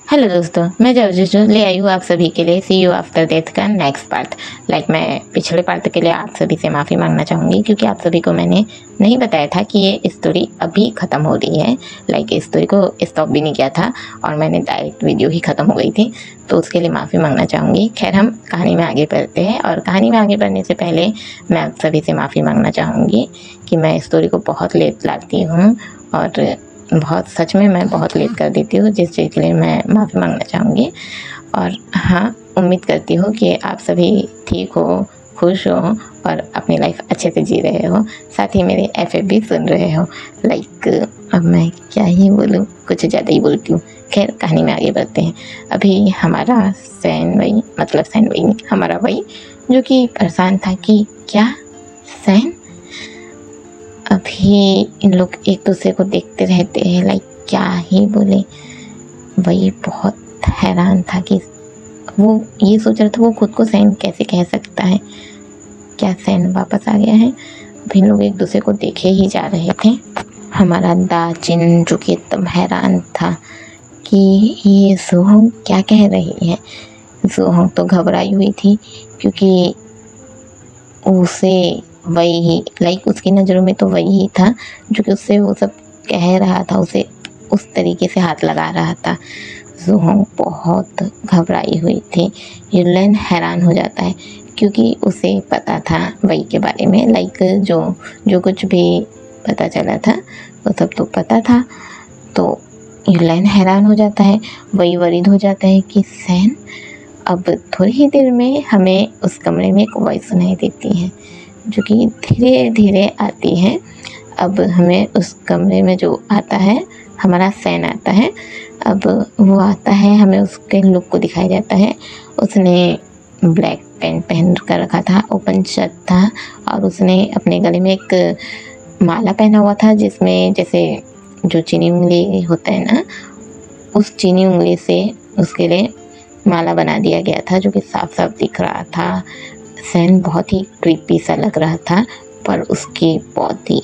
Hello दोस्तों, मैं जर्जिशो ले आई हूँ आप सभी के लिए सी यू आफ्टर डेथ का नेक्स्ट पार्ट। मैं पिछले पार्ट के लिए आप सभी से माफ़ी मांगना चाहूँगी क्योंकि आप सभी को मैंने नहीं बताया था कि ये स्टोरी अभी ख़त्म हो रही है। स्टोरी को स्टॉप भी नहीं किया था और मैंने डायरेक्ट वीडियो ही ख़त्म हो गई थी, तो उसके लिए माफ़ी मांगना चाहूँगी। खैर, हम कहानी में आगे बढ़ते हैं और कहानी में आगे बढ़ने से पहले मैं आप सभी से माफ़ी मांगना चाहूँगी कि मैं स्टोरी को बहुत लेट लाती हूँ और सच में मैं बहुत लेट कर देती हूँ, जिस चीज़ के लिए मैं माफ़ी मांगना चाहूँगी। और हाँ, उम्मीद करती हूँ कि आप सभी ठीक हो, खुश हो और अपनी लाइफ अच्छे से जी रहे हो, साथ ही मेरे एफएफ भी सुन रहे हो। अब मैं क्या ही बोलूँ, कुछ ज़्यादा ही बोलती हूँ। खैर, कहानी में आगे बढ़ते हैं। अभी हमारा सैन भाई हमारा भाई जो कि परेशान था कि क्या सैन, अभी इन लोग एक दूसरे को देखते रहते हैं, क्या ही बोले। वही बहुत हैरान था कि वो ये सोच रहा था वो खुद को सैन कैसे कह सकता है। क्या सैन वापस आ गया है? अभी लोग एक दूसरे को देखे ही जा रहे थे। हमारा दाचिन जो कि एकदम हैरान था कि ये सोहंग क्या कह रही है। सोहंग तो घबराई हुई थी क्योंकि उसे वही उसकी नज़रों में तो वही ही था जो कि उससे वो सब कह रहा था, उसे उस तरीके से हाथ लगा रहा था। सोहंग बहुत घबराई हुई थी। युलेन हैरान हो जाता है क्योंकि उसे पता था वही के बारे में, जो कुछ भी पता चला था वो सब तो पता था। तो युलेन हैरान हो जाता है, वही वरीद हो जाता है कि सैन। अब थोड़ी ही देर में हमें उस कमरे में एक वॉइस सुनाई देती है जो कि धीरे धीरे आती है। अब हमें उस कमरे में जो आता है, हमारा सैन आता है। अब वो आता है, हमें उसके लुक को दिखाया जाता है। उसने ब्लैक पैंट पहन कर रखा था, ओपन शर्ट था और उसने अपने गले में एक माला पहना हुआ था जिसमें जैसे जो चीनी उंगली होता है ना, उस चीनी उंगली से उसके लिए माला बना दिया गया था जो कि साफ साफ दिख रहा था। सैन बहुत ही क्रीपी सा लग रहा था, पर उसकी बॉडी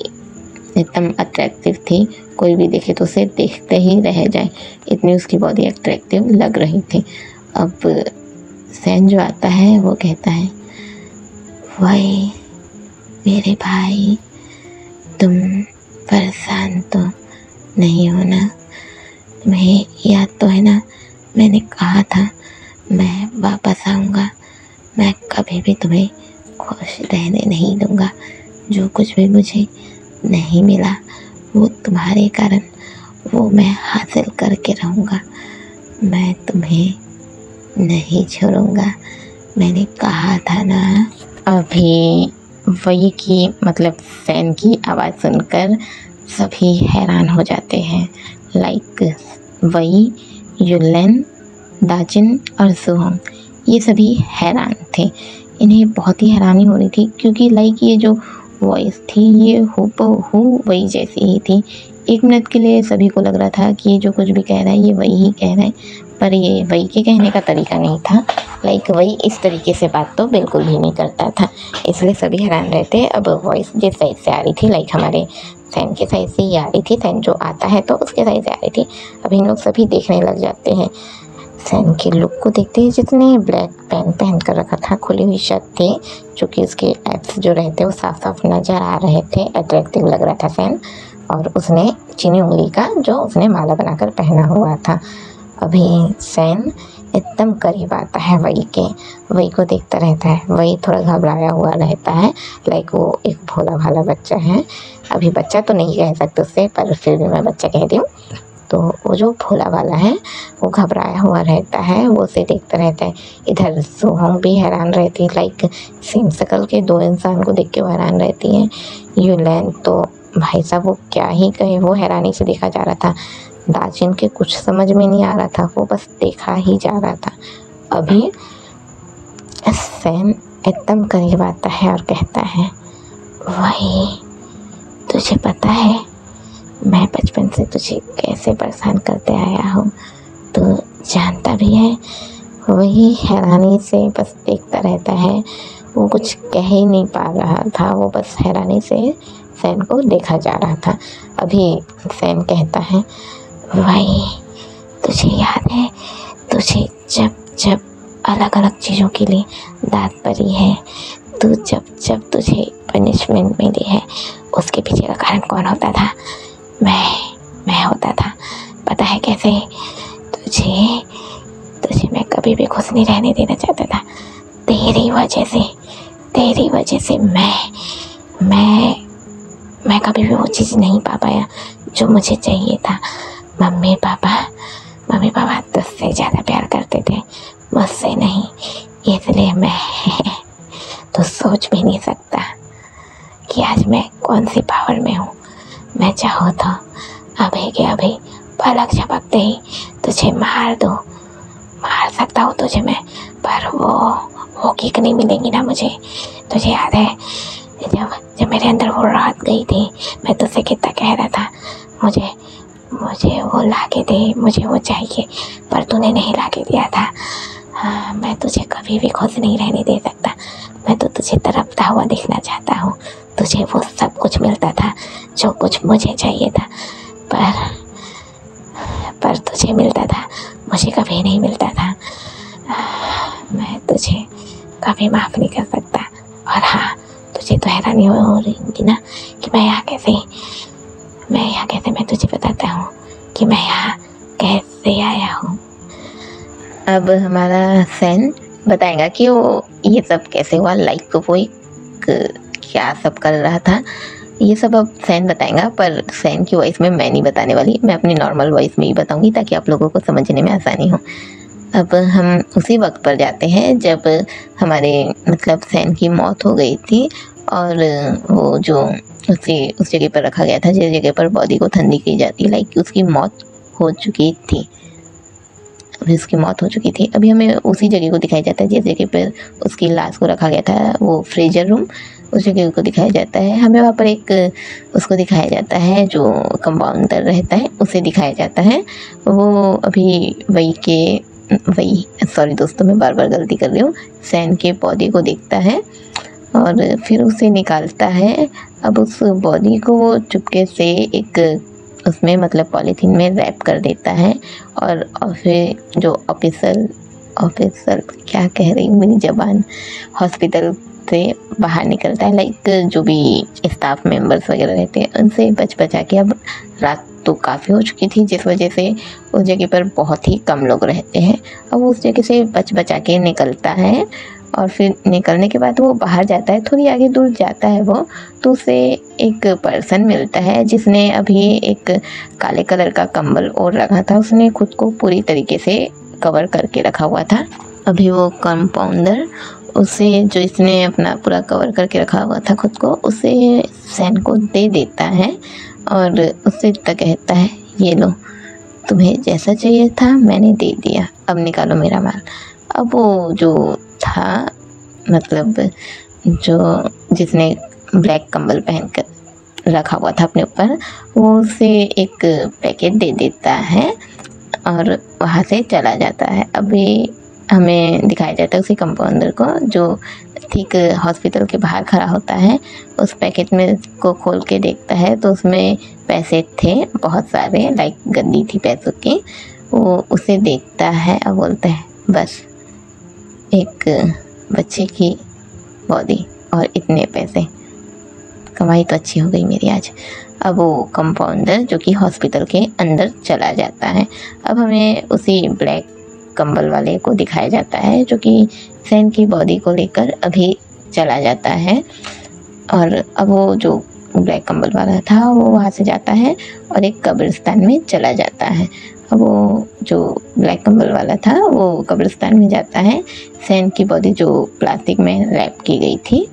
एकदम अट्रैक्टिव थी। कोई भी देखे तो उसे देखते ही रह जाए, इतनी उसकी बॉडी अट्रैक्टिव लग रही थी। अब सैन जो आता है वो कहता है, वही मेरे भाई, तुम परेशान तो नहीं हो ना? तुम्हें याद तो है ना, मैंने कहा था मैं वापस आऊँगा। मैं कभी भी तुम्हें खुश रहने नहीं दूँगा। जो कुछ भी मुझे नहीं मिला वो तुम्हारे कारण, वो मैं हासिल करके रहूँगा। मैं तुम्हें नहीं छोड़ूँगा, मैंने कहा था ना। अभी वही की सैन की आवाज़ सुनकर सभी हैरान हो जाते हैं। वही, युलेन, दाचिन और सोहंग, ये सभी हैरान थे। इन्हें बहुत ही हैरानी हो रही थी क्योंकि ये जो वॉइस थी ये हूबहू वही जैसी ही थी। एक मिनट के लिए सभी को लग रहा था कि ये जो कुछ भी कह रहा है ये वही ही कह रहा है, पर ये वही के कहने का तरीका नहीं था। वही इस तरीके से बात तो बिल्कुल भी नहीं करता था, इसलिए सभी हैरान रहते। अब वॉइस जिस साइड से आ रही थी, हमारे सैन के साइड से ही आ रही थी। सैन जो आता है तो उसके साइड से आ रही थी। अभी लोग सभी देखने लग जाते हैं। सैन के लुक को देखते ही, जिसने ब्लैक पैंट पहन कर रखा था, खुली हुई शर्ट थी जो कि उसके एब्स जो रहते वो साफ साफ नज़र आ रहे थे, अट्रैक्टिव लग रहा था सैन। और उसने चीनी उंगली का जो उसने माला बनाकर पहना हुआ था। अभी सैन एकदम करीब आता है वही को देखता रहता है। वही थोड़ा घबराया हुआ रहता है, वो एक भोला भाला बच्चा है। अभी बच्चा तो नहीं कह सकते उससे, पर फिर भी मैं बच्चा कह दी हूँ। तो वो जो भोला वाला है वो घबराया हुआ रहता है, वो उसे देखता रहता है। इधर सोहंग भी हैरान रहती है, सेम शक्ल के दो इंसान को देख के वो हैरान रहती है। युलेन तो भाई साहब वो क्या ही कहे, वो हैरानी से देखा जा रहा था। दाचिन के कुछ समझ में नहीं आ रहा था, वो बस देखा ही जा रहा था। अभी सैन एकदम करीब आता है और कहता है, वही तुझे पता है मैं बचपन से तुझे कैसे परेशान करते आया हूँ, तो जानता भी है। वही हैरानी से बस देखता रहता है, वो कुछ कह ही नहीं पा रहा था, वो बस हैरानी से सैन को देखा जा रहा था। अभी सैन कहता है, भाई तुझे याद है तुझे जब जब अलग अलग चीज़ों के लिए दांत पड़ी है, तू जब तुझे पनिशमेंट मिली है, उसके पीछे का कारण कौन होता था? मैं होता था। पता है कैसे? तुझे मैं कभी भी खुश नहीं रहने देना चाहता था। तेरी वजह से मैं कभी भी वो चीज़ नहीं पा पाया जो मुझे चाहिए था। मम्मी पापा तुझसे ज़्यादा प्यार करते थे, मुझसे नहीं, इसलिए मैं तो सोच भी नहीं सकता कि आज मैं कौन सी पावर में हूँ। मैं चाहूँ तो अभी के अभी पलक झपकते ही तुझे मार सकता हूँ तुझे मैं, पर वो किक नहीं मिलेगी ना मुझे। तुझे याद है जब मेरे अंदर वो रात गई थी, मैं तुझसे कितना कह रहा था मुझे वो ला के दे, मुझे वो चाहिए, पर तूने नहीं ला के दिया था। हाँ, मैं तुझे कभी भी खुश नहीं रहने दे सकता। मैं तो तुझे तड़पता हुआ देखना चाहता हूँ। तुझे वो सब कुछ मिलता था जो कुछ मुझे चाहिए था, पर तुझे मिलता था, मुझे कभी नहीं मिलता था। मैं तुझे कभी माफ़ नहीं कर सकता। और हाँ, तुझे तो हैरानी हो रही होगी ना कि मैं यहाँ कैसे मैं तुझे बताता हूँ कि मैं यहाँ कैसे आया हूँ। अब हमारा सैन बताएगा कि वो ये सब कैसे हुआ, लाइक वो एक क्या सब कर रहा था, ये सब अब सैन बताएगा। पर सैन की वॉइस में मैं नहीं बताने वाली, मैं अपनी नॉर्मल वॉइस में ही बताऊंगी ताकि आप लोगों को समझने में आसानी हो। अब हम उसी वक्त पर जाते हैं जब हमारे मतलब सैन की मौत हो गई थी, और वो जो उस जगह पर रखा गया था जिस जगह पर बॉडी को ठंडी की जाती है, लाइक उसकी मौत हो चुकी थी। अभी हमें उसी जगह को दिखाया जाता है जिस जगह पर उसकी लाश को रखा गया था, वो फ्रीजर रूम, उस जगह को दिखाया जाता है। हमें वहाँ पर एक उसको दिखाया जाता है जो कंपाउंडर रहता है, उसे दिखाया जाता है। वो अभी सॉरी दोस्तों, मैं बार बार गलती कर रही हूँ, सैन के बॉडी को देखता है और फिर उसे निकालता है। अब उस बॉडी को वो चुपके से एक उसमें मतलब पॉलीथीन में रैप कर देता है, और फिर जो ऑफिसर क्या कह रही हूँ, मेरी ज़बान, हॉस्पिटल से बाहर निकलता है। लाइक जो भी स्टाफ मेंबर्स वगैरह रहते हैं उनसे बचा के, अब रात तो काफ़ी हो चुकी थी जिस वजह से उस जगह पर बहुत ही कम लोग रहते हैं। अब उस जगह से बचा के निकलता है, और फिर निकलने के बाद वो बाहर जाता है। थोड़ी आगे दूर जाता है वो, तो उसे एक पर्सन मिलता है जिसने अभी एक काले कलर का कंबल ओढ़ रखा था। उसने खुद को पूरी तरीके से कवर करके रखा हुआ था। अभी वो कंपाउंडर उसे, जो इसने अपना पूरा कवर करके रखा हुआ था खुद को, उसे सैन को दे देता है और उससे इतना कहता है, ये लो, तुम्हें जैसा चाहिए था मैंने दे दिया, अब निकालो मेरा माल। अब वो जो था मतलब जो जिसने ब्लैक कंबल पहन कर रखा हुआ था अपने ऊपर, वो उसे एक पैकेट दे देता है और वहाँ से चला जाता है। अभी हमें दिखाया जाता है उसी कंपाउंडर को जो ठीक हॉस्पिटल के बाहर खड़ा होता है। उस पैकेट में को खोल के देखता है तो उसमें पैसे थे बहुत सारे, लाइक गद्दी थी पैसों की। वो उसे देखता है और बोलता है, बस एक बच्चे की बॉडी और इतने पैसे, कमाई तो अच्छी हो गई मेरी आज। अब वो कंपाउंडर जो कि हॉस्पिटल के अंदर चला जाता है। अब हमें उसी ब्लैक कंबल वाले को दिखाया जाता है जो कि सैन की बॉडी को लेकर अभी चला जाता है। और अब वो जो ब्लैक कंबल वाला था वो वहाँ से जाता है और एक कब्रिस्तान में चला जाता है। अब वो जो ब्लैक कंबल वाला था वो कब्रिस्तान में जाता है, सैन की बॉडी जो प्लास्टिक में रैप की गई थी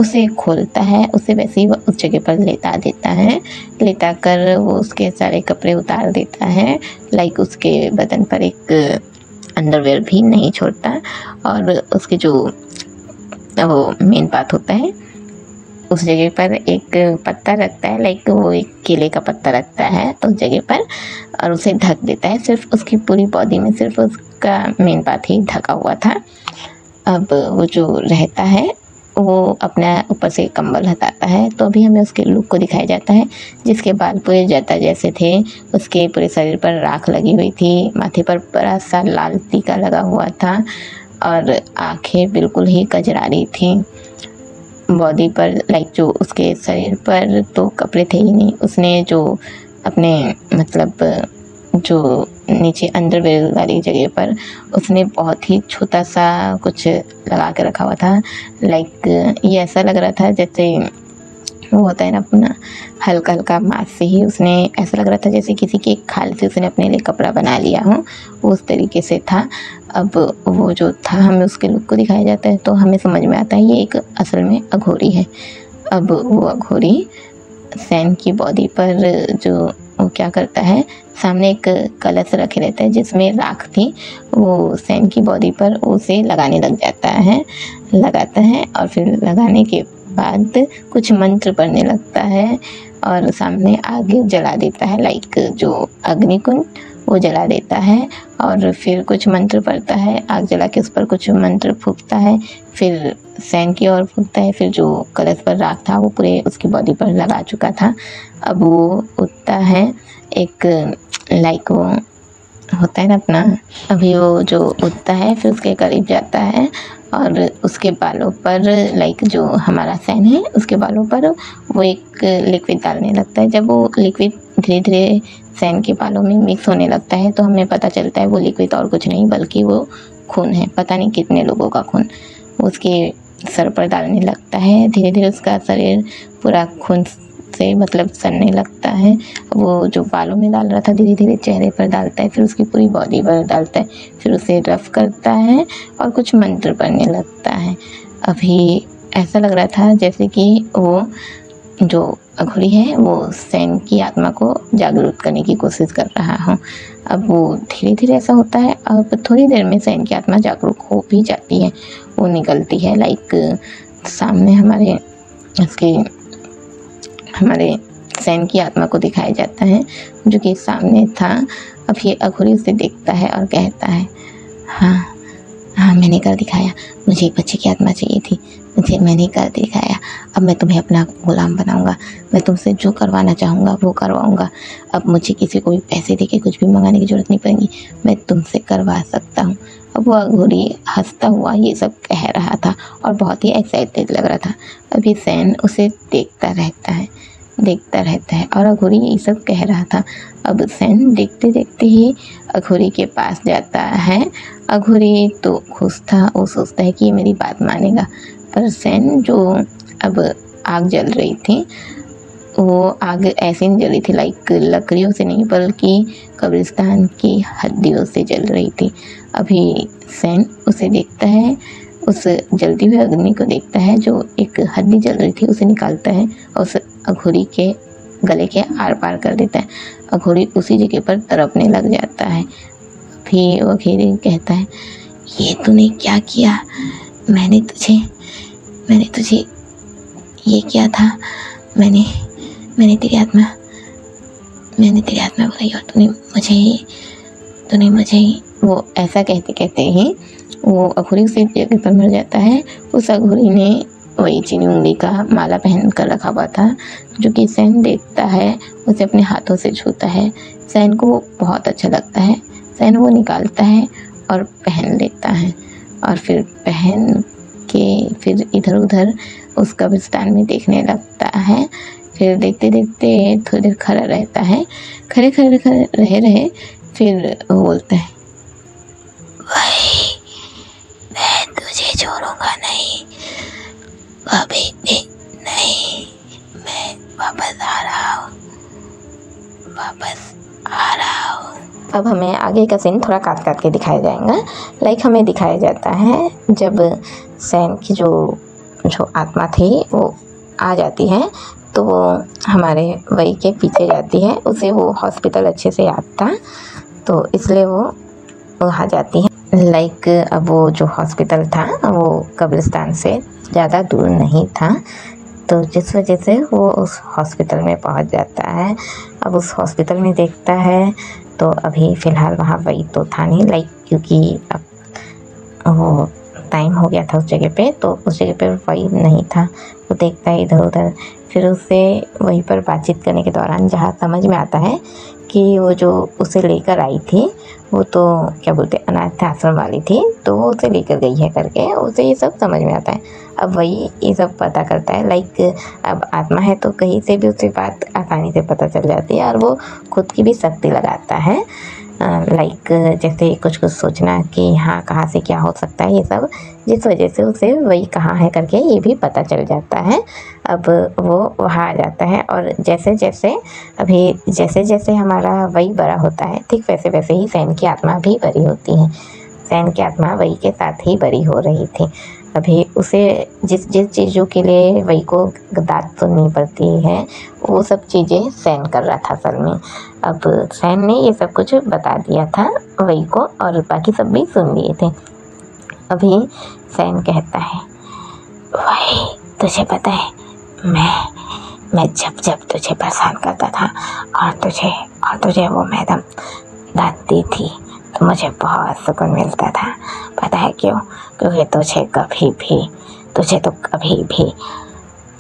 उसे खोलता है, उसे वैसे ही उस जगह पर लेटा देता है। लेटा कर वो उसके सारे कपड़े उतार देता है, लाइक उसके बदन पर एक अंडरवेयर भी नहीं छोड़ता। और उसके जो वो मेन पार्ट होता है उस जगह पर एक पत्ता रखता है, लाइक वो एक केले का पत्ता रखता है उस जगह पर और उसे ढक देता है। सिर्फ उसकी पूरी बॉडी में सिर्फ उसका मेन पार्ट ही ढका हुआ था। अब वो जो रहता है वो अपना ऊपर से कंबल हटाता है तो अभी हमें उसके लुक को दिखाया जाता है, जिसके बाल पूरे जटा जैसे थे, उसके पूरे शरीर पर राख लगी हुई थी, माथे पर बड़ा सा लाल टीका लगा हुआ था और आंखें बिल्कुल ही कजरारी थी। बॉडी पर जो उसके शरीर पर तो कपड़े थे ही नहीं, उसने जो अपने मतलब जो नीचे अंडरवेयर वाली जगह पर उसने बहुत ही छोटा सा कुछ लगा के रखा हुआ था। ये ऐसा लग रहा था जैसे वो होता है ना अपना हल्का हल्का मांस से ही उसने, ऐसा लग रहा था जैसे किसी के खाल से उसने अपने लिए कपड़ा बना लिया हो, उस तरीके से था। अब वो जो था, हमें उसके लुक को दिखाया जाता है तो हमें समझ में आता है ये एक असल में अघोरी है। अब वो अघोरी सैन की बॉडी पर जो वो क्या करता है, सामने एक कलश रखे रहता है जिसमें राख थी, वो सैन की बॉडी पर उसे लगाने लग जाता है, लगाता है और फिर लगाने के बाद कुछ मंत्र पढ़ने लगता है और सामने आग जला देता है, जो अग्निकुंड वो जला देता है और फिर कुछ मंत्र पढ़ता है, आग जला के उस पर कुछ मंत्र फूंकता है, फिर सैन की ओर फूंकता है, फिर जो कलश पर राख था वो पूरे उसकी बॉडी पर लगा चुका था। अब वो उठता है, एक वो होता है ना अपना, अभी वो जो उठता है फिर उसके करीब जाता है और उसके बालों पर जो हमारा सैन है उसके बालों पर वो एक लिक्विड डालने लगता है। जब वो लिक्विड धीरे धीरे सैन के बालों में मिक्स होने लगता है तो हमें पता चलता है वो लिक्विड और कुछ नहीं बल्कि वो खून है, पता नहीं कितने लोगों का खून उसके सर पर डालने लगता है। धीरे धीरे उसका शरीर पूरा खून से सनने लगता है। वो जो बालों में डाल रहा था धीरे धीरे चेहरे पर डालता है, फिर उसकी पूरी बॉडी पर डालता है, फिर उसे रफ करता है और कुछ मंत्र पढ़ने लगता है। अभी ऐसा लग रहा था जैसे कि वो जो अघोरी है वो सैन की आत्मा को जागरूक करने की कोशिश कर रहा हो। अब वो धीरे धीरे ऐसा होता है, अब थोड़ी देर में सैन की आत्मा जागरूक हो भी जाती है, वो निकलती है। सामने हमारे सैन की आत्मा को दिखाया जाता है जो कि सामने था। अब ये अघोरी उसे देखता है और कहता है, हाँ मैंने कर दिखाया, मुझे एक बच्चे की आत्मा चाहिए थी, मैंने कर दिखाया। अब मैं तुम्हें अपना गुलाम बनाऊंगा, मैं तुमसे जो करवाना चाहूँगा वो करवाऊंगा। अब मुझे किसी को भी पैसे देके कुछ भी मंगाने की ज़रूरत नहीं पड़ेगी, मैं तुमसे करवा सकता हूँ। अब वो अघोरी हंसता हुआ ये सब कह रहा था और बहुत ही एक्साइटेड लग रहा था। अभी सैन उसे देखता रहता है और अघोरी ये सब कह रहा था। अब सैन देखते देखते ही अघोरी के पास जाता है। अघोरी तो खुश था, वो सोचता है कि ये मेरी बात मानेगा, पर सैन जो अब आग जल रही थी वो आग ऐसे नहीं जल रही थी लकड़ियों से नहीं बल्कि कब्रिस्तान की हड्डियों से जल रही थी। अभी सैन उसे देखता है, उस जलती हुई अग्नि को देखता है, जो एक हड्डी जल रही थी उसे निकालता है और उस अघोरी के गले के आर पार कर देता है। अघोरी उसी जगह पर तड़पने लग जाता है। फिर वो अघोरी कहता है, ये तूने क्या किया? मैंने तुझे ये किया था, मैंने तेरी आत्मा बुलाई और तूने मुझे वो ऐसा कहते कहते ही वो अघोरी उसी जगह पर मर जाता है। उस अघोरी ने वही चीनी उंगली का माला पहन कर रखा हुआ था जो कि सैन देखता है, उसे अपने हाथों से छूता है। सैन को बहुत अच्छा लगता है, सैन वो निकालता है और पहन लेता है और फिर पहन के फिर इधर उधर उस कब्रिस्तान में देखने लगता है। फिर देखते देखते थोड़ी देर खड़ा रहता है, खड़े रहे फिर वो बोलता है, मैं तुझे छोड़ूंगा नहीं, कभी भी नहीं, मैं वापस आ रहा हूँ। अब हमें आगे का सीन थोड़ा काट के दिखाया जाएगा। हमें दिखाया जाता है जब सैन की जो आत्मा थी वो आ जाती है तो वो हमारे वही के पीछे जाती है। उसे वो हॉस्पिटल अच्छे से याद था तो इसलिए वो वहाँ जाती है। अब वो जो हॉस्पिटल था वो कब्रिस्तान से ज़्यादा दूर नहीं था तो जिस वजह से वो उस हॉस्पिटल में पहुँच जाता है। अब उस हॉस्पिटल में देखता है तो अभी फ़िलहाल वहाँ वही तो था नहीं, क्योंकि अब वो टाइम हो गया था उस जगह पे, तो उस जगह पे वही नहीं था। वो देखता है इधर उधर, फिर उससे वहीं पर बातचीत करने के दौरान जहाँ समझ में आता है कि वो जो उसे लेकर आई थी वो तो क्या बोलते अनाथ आश्रम वाली थी, तो वो उसे लेकर गई है करके उसे ये सब समझ में आता है। अब वही ये सब पता करता है, लाइक अब आत्मा है तो कहीं से भी उसे बात आसानी से पता चल जाती है और वो खुद की भी शक्ति लगाता है। लाइक जैसे कुछ कुछ सोचना कि हाँ कहाँ से क्या हो सकता है, ये सब जिस वजह से उसे वही कहाँ है करके ये भी पता चल जाता है। अब वो वहाँ आ जाता है और जैसे जैसे हमारा वही बड़ा होता है, ठीक वैसे वैसे ही सैन की आत्मा भी बड़ी होती है। सैन की आत्मा वही के साथ ही बड़ी हो रही थी। अभी उसे जिस जिस चीज़ों के लिए वही को दाद सुननी पड़ती है वो सब चीज़ें सैन कर रहा था असल में। अब सैन ने ये सब कुछ बता दिया था वही को और बाकी सब भी सुन लिए थे। अभी सैन कहता है, वही तुझे पता है मैं जब तुझे परेशान करता था और तुझे वो मैडम दाद दी थी तो मुझे बहुत सुकून मिलता था। पता है क्यों? क्योंकि तुझे तो कभी भी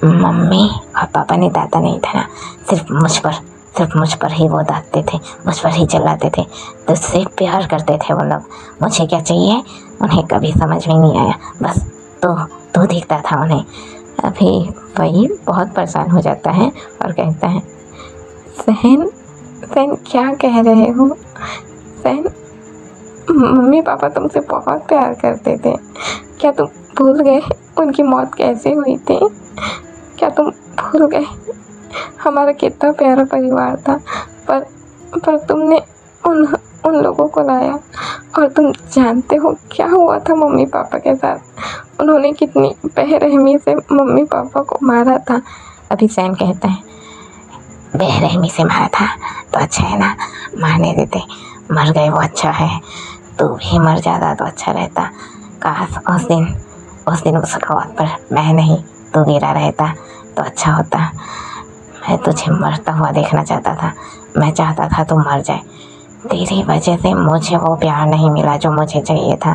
मम्मी और पापा ने दादा नहीं था ना, सिर्फ मुझ पर ही वो दादते थे, मुझ पर ही चिल्लाते थे, तुझसे प्यार करते थे वो लोग। मुझे क्या चाहिए उन्हें कभी समझ में नहीं आया, बस तू दिखता था उन्हें। अभी वही बहुत परेशान हो जाता है और कहता है, सहन क्या कह रहे हो? सहन, मम्मी पापा तुमसे बहुत प्यार करते थे, क्या तुम भूल गए उनकी मौत कैसे हुई थी? क्या तुम भूल गए हमारा कितना प्यारा परिवार था, पर तुमने उन लोगों को लाया और तुम जानते हो क्या हुआ था मम्मी पापा के साथ? उन्होंने कितनी बेरहमी से मम्मी पापा को मारा था। अभी सैन कहता है, बेरहमी से मारा था तो अच्छा है ना, मारने देते, मर गए वो अच्छा है, तू भी मर जाता तो अच्छा रहता। काश उस दिन उस खौफ पर मैं नहीं तू गिरा रहता तो अच्छा होता। मैं तुझे मरता हुआ देखना चाहता था, मैं चाहता था तू मर जाए। तेरी वजह से मुझे वो प्यार नहीं मिला जो मुझे चाहिए था।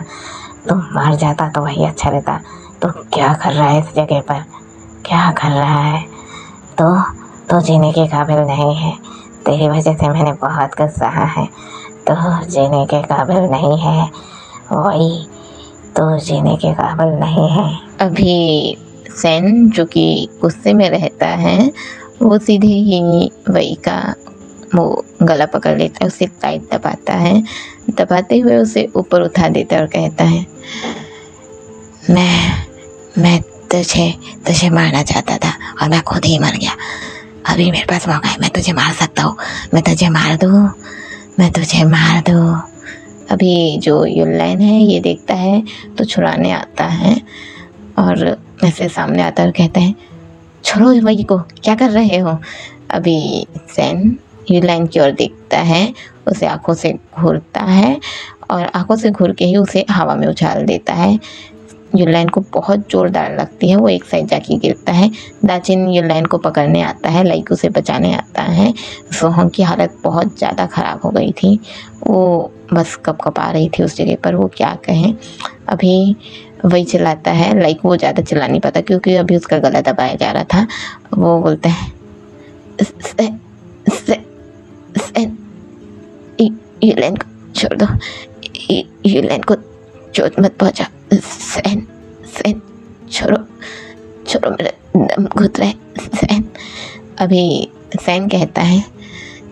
तू मर जाता तो वही अच्छा रहता। तू क्या कर रहा है इस जगह पर? क्या कर रहा है? तो जीने के काबिल नहीं है। तेरी वजह से मैंने बहुत कुछ सहा है। तो जीने के काबिल नहीं है, वही तो जीने के काबिल नहीं है। अभी सैन जो कि गुस्से में रहता है वो सीधे ही वही का वो गला पकड़ लेता है, उसे टाइट दबाता है, दबाते हुए उसे ऊपर उठा देता है और कहता है, मैं तुझे मारना चाहता था और मैं खुद ही मर गया। अभी मेरे पास मौका है, मैं तुझे मार सकता हूँ, मैं तुझे मार दूँ। अभी जो युलाइन है ये देखता है तो छुड़ाने आता है और ऐसे सामने आता है और कहता है, छोड़ो वही को, क्या कर रहे हो? अभी सैन युलाइन की ओर देखता है, उसे आंखों से घूरता है और आंखों से घूर के ही उसे हवा में उछाल देता है। युलाइन को बहुत जोरदार लगती है, वो एक साइड जाके गिरता है। दाचिन युलाइन को पकड़ने आता है, लाइक उसे बचाने आता है। सोहंग की हालत बहुत ज़्यादा ख़राब हो गई थी, वो बस कपकपा रही थी उस जगह पर, वो क्या कहें। अभी वही चिल्लाता है, लाइक वो ज़्यादा चिल्ला नहीं पाता क्योंकि अभी उसका गला दबाया जा रहा था। वो बोलता है, युलाइन को छोड़ दो, युलाइन को चोट मत पहुंचा। सैन छोड़ो मेरा दम घुट रहा है सैन। अभी सैन कहता है,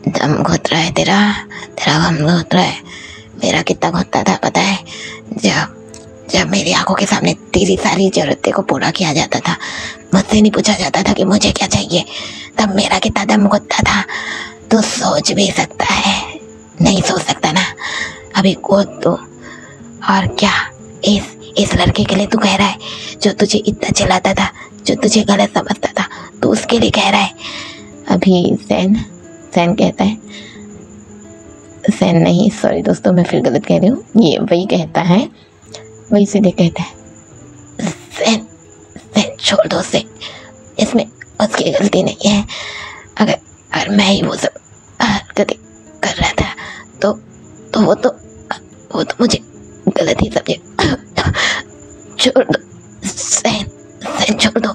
दम घुट रहा है तेरा दम घुट रहा है। मेरा कितना घुटता था पता है? जब मेरी आंखों के सामने तेरी सारी जरूरतें को पूरा किया जाता था, मुझसे नहीं पूछा जाता था कि मुझे क्या चाहिए, तब मेरा कितना दम घुटता था। तू सोच भी सकता है? नहीं सोच सकता ना। अभी कूद तो। और क्या इस लड़के के लिए तू कह रहा है जो तुझे इतना चिल्लाता था, जो तुझे गलत समझता था, तू उसके लिए कह रहा है? अभी सैन कहता है, सैन नहीं, सॉरी दोस्तों मैं फिर गलत कह रही हूँ, ये वही कहता है, वही सीधे कहता है, सैन छोड़ दो उसे, इसमें उसकी गलती नहीं है। अगर मैं ही वो सब हरकतें कर रहा था तो वो तो मुझे गलत ही समझे। छोड़ दो सैन, सैन छोड़ दो।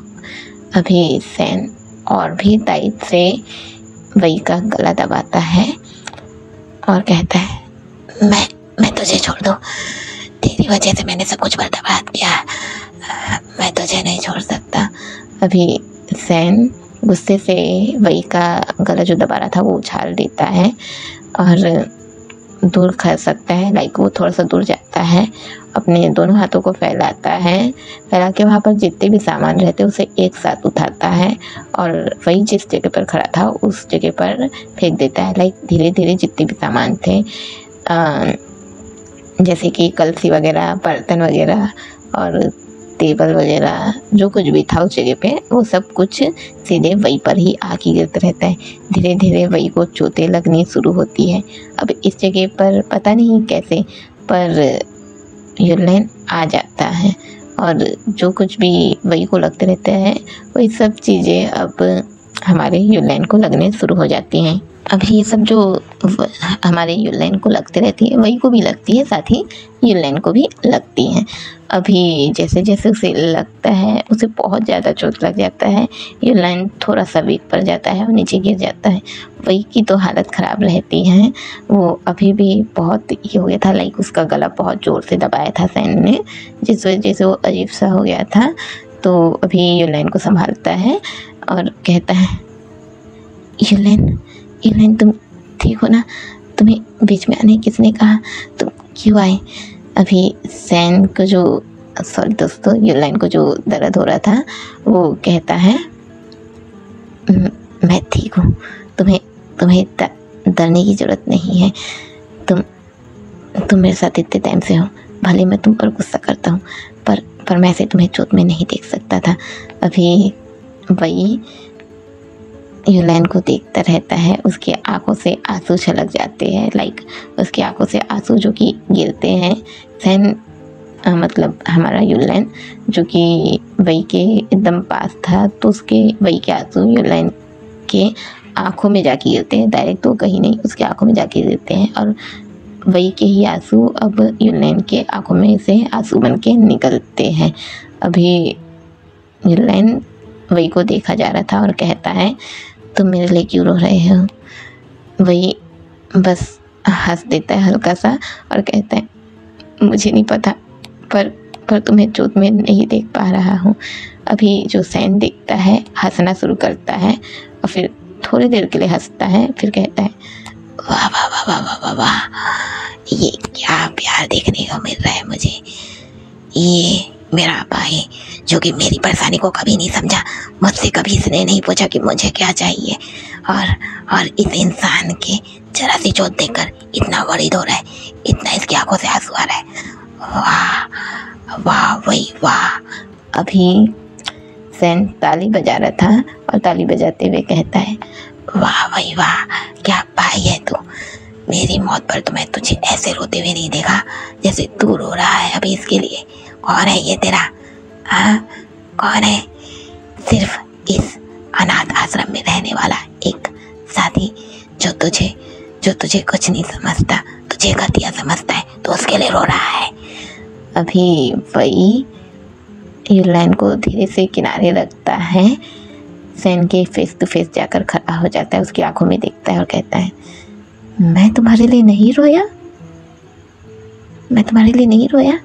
अभी सैन और भी टाइट से वही का गला दबाता है और कहता है मैं तुझे छोड़ दूँ, तेरी वजह से मैंने सब कुछ बर्बाद किया, मैं तुझे नहीं छोड़ सकता। अभी सैन गुस्से से वही का गला जो दबा रहा था वो उछाल देता है और दूर खा सकता है, लाइक वो थोड़ा सा दूर जाता है, अपने दोनों हाथों को फैलाता है, फैला के वहाँ पर जितने भी सामान रहते उसे एक साथ उठाता है और वही जिस जगह पर खड़ा था उस जगह पर फेंक देता है। लाइक धीरे धीरे जितने भी सामान थे जैसे कि कलसी वगैरह, बर्तन वगैरह और टेबल वगैरह, जो कुछ भी था उस जगह पे, वो सब कुछ सीधे वही पर ही आके गिरता रहता है। धीरे धीरे वही को चोटें लगनी शुरू होती है। अब इस जगह पर पता नहीं कैसे पर यूलेन आ जाता है और जो कुछ भी वही को लगते रहते हैं वही सब चीज़ें अब हमारे यूलेन को लगने शुरू हो जाती हैं। अब ये सब जो हमारे यूलेन को लगते रहती है वही को भी लगती है, साथ ही यूलेन को भी लगती हैं। अभी जैसे जैसे उसे लगता है उसे बहुत ज़्यादा चोट लग जाता है, यूलेन थोड़ा सा वीक पड़ जाता है और नीचे गिर जाता है। वही की तो हालत ख़राब रहती है, वो अभी भी बहुत ये हो गया था, लाइक उसका गला बहुत ज़ोर से दबाया था सैन ने, जिस वजह से वो अजीब सा हो गया था। तो अभी यूलेन को संभालता है और कहता है, यूलेन तुम ठीक हो ना, तुम्हें बीच में आने किसने कहा, तुम क्यों आए? अभी सैन को जो सॉरी दोस्तों यूलेन को जो दर्द हो रहा था वो कहता है, मैं ठीक हूँ, तुम्हें डरने की ज़रूरत नहीं है, तुम मेरे साथ इतने टाइम से हो, भले मैं तुम पर गुस्सा करता हूँ पर मैं ऐसे तुम्हें चोट में नहीं देख सकता था। अभी वही यूलेन को देखता रहता है, उसकी आंखों से आंसू छलक जाते हैं, लाइक उसकी आंखों से आंसू जो कि गिरते हैं। सैन मतलब हमारा यूलेन जो कि वही के एकदम पास था, तो उसके वही के आंसू यूलेन के आंखों में जाके गिरते हैं, डायरेक्ट तो कहीं नहीं, उसके आंखों में जाके गिरते हैं और वही के ही आंसू अब यूलेन के आंखों में से आंसू बन के निकलते हैं। अभी यूलेन वही को देखा जा रहा था और कहता है, तुम मेरे लिए क्यों रो रहे हो? वही बस हंस देता है हल्का सा और कहता है, मुझे नहीं पता पर तुम्हें चोट में नहीं देख पा रहा हूँ। अभी जो सैन देखता है हंसना शुरू करता है और फिर थोड़ी देर के लिए हंसता है, फिर कहता है, वाह वाह वाह वाह वाह वाह वाह, ये क्या प्यार देखने को मिल रहा है मुझे। ये मेरा भाई जो कि मेरी परेशानी को कभी नहीं समझा, मुझसे कभी इसने नहीं पूछा कि मुझे क्या चाहिए, और इस इंसान के जरा सी चोट देखकर इतना वरीद हो रहा है, इतना इसकी आंखों से आंसू आ रहा है। वाह वाह वही वाह। अभी सैन ताली बजा रहा था और ताली बजाते हुए कहता है, वाह वही वाह, क्या भाई है तू, मेरी मौत पर तो मैं तुझे ऐसे रोते हुए नहीं देखा जैसे तू रो रहा है अभी इसके लिए। कौन है ये तेरा? हाँ कौन है? सिर्फ इस अनाथ आश्रम में रहने वाला एक साथी जो तुझे कुछ नहीं समझता, तुझे घटिया समझता है, तो उसके लिए रो रहा है। अभी वही यूलेन को धीरे से किनारे रखता है, सैन के फेस टू फेस जाकर खड़ा हो जाता है, उसकी आंखों में देखता है और कहता है, मैं तुम्हारे लिए नहीं रोया, मैं तुम्हारे लिए नहीं रोया,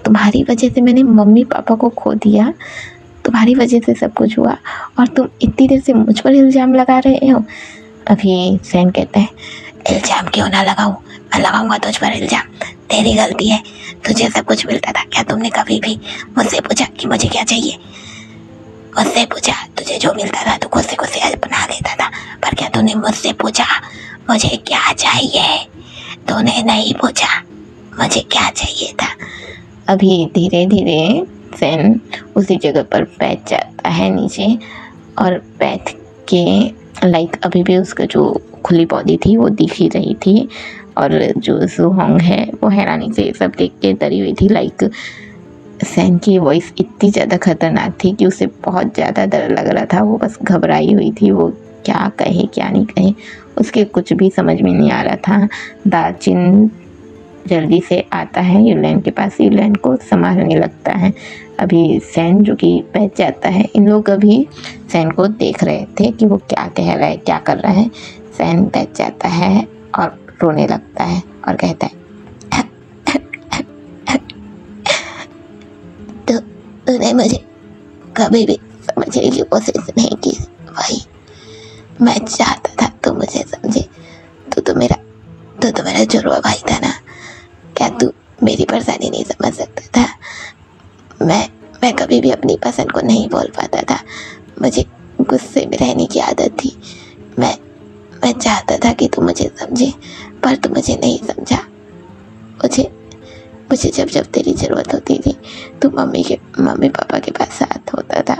तुम्हारी वजह से मैंने मम्मी पापा को खो दिया, तुम्हारी वजह से सब कुछ हुआ और तुम इतनी देर से मुझ पर इल्ज़ाम लगा रहे हो। अभी सैन कहता है, इल्ज़ाम क्यों ना लगाऊं, मैं लगाऊंगा तुझ पर इल्ज़ाम, तेरी गलती है, तुझे सब कुछ मिलता था। क्या तुमने कभी भी मुझसे पूछा कि मुझे क्या चाहिए? मुझसे पूछा, तुझे जो मिलता था तो खुद से अपना लेता था, पर क्या तूने मुझसे पूछा मुझे क्या चाहिए? तूने नहीं पूछा मुझे क्या चाहिए था। अभी धीरे धीरे सैन उसी जगह पर बैठ जाता है नीचे और बैठ के लाइक अभी भी उसका जो खुली बॉडी थी वो दिख ही रही थी और जो जुहोंग है वो हैरानी से सब देख के डरी हुई थी। लाइक सैन की वॉइस इतनी ज़्यादा खतरनाक थी कि उसे बहुत ज़्यादा डर लग रहा था, वो बस घबराई हुई थी, वो क्या कहे क्या नहीं कहे उसके कुछ भी समझ में नहीं आ रहा था। दाचिन जल्दी से आता है युलैन के पास, युलैन को संभालने लगता है। अभी सैन जो कि बच जाता है। इन लोग अभी सैन को देख रहे थे कि वो क्या कह रहा है, क्या कर रहा है। सैन बच जाता है और रोने लगता है और कहता है, तूने मुझे कभी भी समझने की कोशिश नहीं की भाई। मैं चाहता था तू मुझे समझे। तू तो मेरा जुड़वा भाई था ना। क्या तू मेरी परेशानी नहीं समझ सकता था? मैं कभी भी अपनी पसंद को नहीं बोल पाता था। मुझे गुस्से में रहने की आदत थी। मैं चाहता था कि तू मुझे समझे, पर तू मुझे नहीं समझा। मुझे जब तेरी ज़रूरत होती थी तो मम्मी पापा के पास साथ होता था।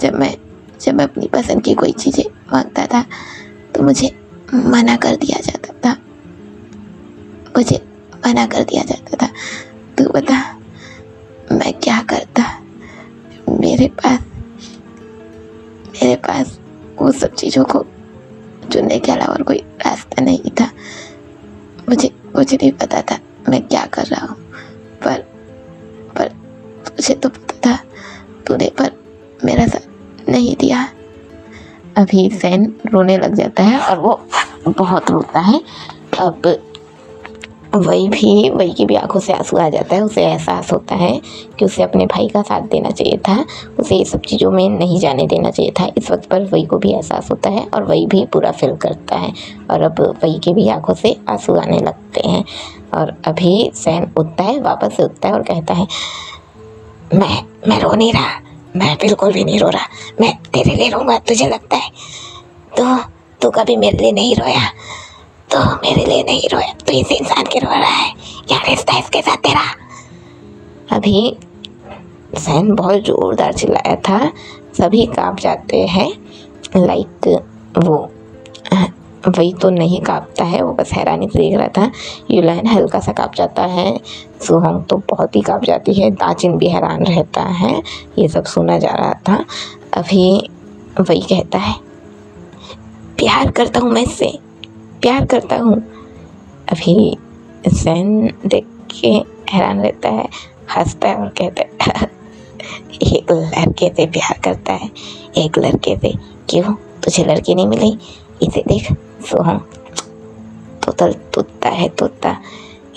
जब मैं अपनी पसंद की कोई चीज़ें मांगता था तो मुझे मना कर दिया जाता था। तू बता मैं क्या करता? मेरे पास वो सब चीज़ों को चुनने के अलावा और कोई रास्ता नहीं था। मुझे नहीं पता था मैं क्या कर रहा हूँ, पर तुझे तो पता था। तूने पर मेरा साथ नहीं दिया। अभी सैन रोने लग जाता है और वो बहुत रोता है। अब वही की भी आंखों से आंसू आ जाता है। उसे एहसास होता है कि उसे अपने भाई का साथ देना चाहिए था, उसे ये सब चीज़ों में नहीं जाने देना चाहिए था। इस वक्त पर वही को भी एहसास होता है और वही भी पूरा फील करता है और अब वही की भी आंखों से आंसू आने लगते हैं। और अभी सैन उठता है, वापस से उठता है और कहता है, मैं रो नहीं रहा, मैं बिल्कुल भी नहीं रो रहा। मैं तेरे लिए रोऊंगा, तुझे लगता है? तू कभी मेरे लिए नहीं रोया, तो इस इंसान के रो रहा है। क्या रिश्ता है इसके साथ तेरा? अभी सैन बहुत जोरदार चिल्लाया था, सभी कांप जाते हैं। लाइक वही तो नहीं कांपता है, वो बस हैरानी से देख रहा था। युलैन हल्का सा कांप जाता है, सुहोंग तो बहुत ही कांप जाती है, दाचिन भी हैरान रहता है। ये सब सुना जा रहा था। अभी वही कहता है, प्यार करता हूँ, मैं इससे प्यार करता हूँ। अभी सैन देख के हैरान रहता है, हंसता है और कहता है, एक लड़के से प्यार करता है, एक लड़के से? क्यों, तुझे लड़की नहीं मिली? इसे देख सोहम, तोता है तोता।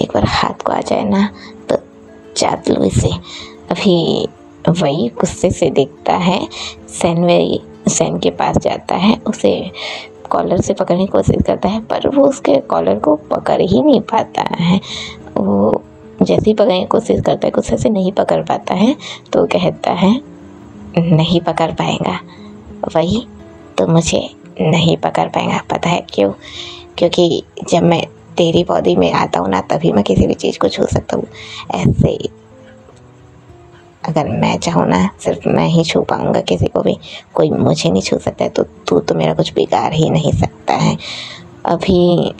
एक बार हाथ को आ जाए ना तो चाट लो इसे। अभी वही गुस्से से देखता है, सैन के पास जाता है, उसे कॉलर से पकड़ने की कोशिश करता है, पर वो उसके कॉलर को पकड़ ही नहीं पाता है। वो जैसे ही पकड़ने की कोशिश करता है, गुस्से से नहीं पकड़ पाता है, तो कहता है, नहीं पकड़ पाएगा, वही तो मुझे नहीं पकड़ पाएगा। पता है क्यों? क्योंकि जब मैं तेरी बॉडी में आता हूँ ना, तभी मैं किसी भी चीज़ को छू सकता हूँ। ऐसे अगर मैं चाहूँ ना, सिर्फ मैं ही छू पाऊँगा किसी को भी, कोई मुझे नहीं छू सकता है। तो तू तो मेरा कुछ बिगाड़ ही नहीं सकता है। अभी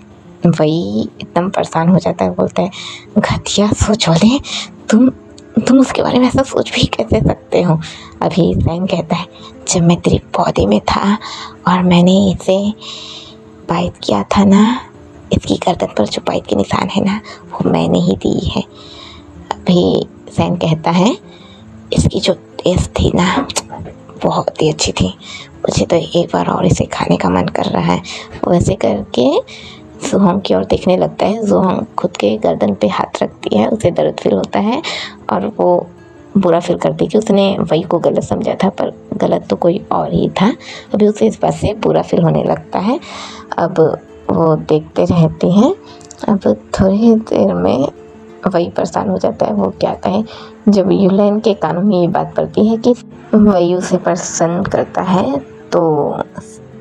वही एकदम परेशान हो जाता है, बोलता है, घटिया सोच वाले, तुम उसके बारे में ऐसा सोच भी कैसे सकते हो? अभी सैन कहता है, जब मैं तेरी बॉडी में था और मैंने इसे बाइट किया था ना, इसकी गर्दन पर जो बाइट के निशान है ना, वो मैंने ही दी है। अभी सैन कहता है, इसकी जो टेस्ट थी ना, बहुत ही अच्छी थी, मुझे तो एक बार और इसे खाने का मन कर रहा है। वैसे करके सुहोंग की ओर देखने लगता है। सुहोंग खुद के गर्दन पे हाथ रखती है, उसे दर्द फील होता है और वो बुरा फील करती है कि उसने वही को गलत समझा था, पर गलत तो कोई और ही था। अभी उसे इस बात से बुरा फील होने लगता है। अब वो देखते रहते हैं। अब थोड़ी देर में वही परेशान हो जाता है, वो क्या कहे। जब युलैन के कानों में ये बात पड़ती है कि वही उसे पसंद करता है, तो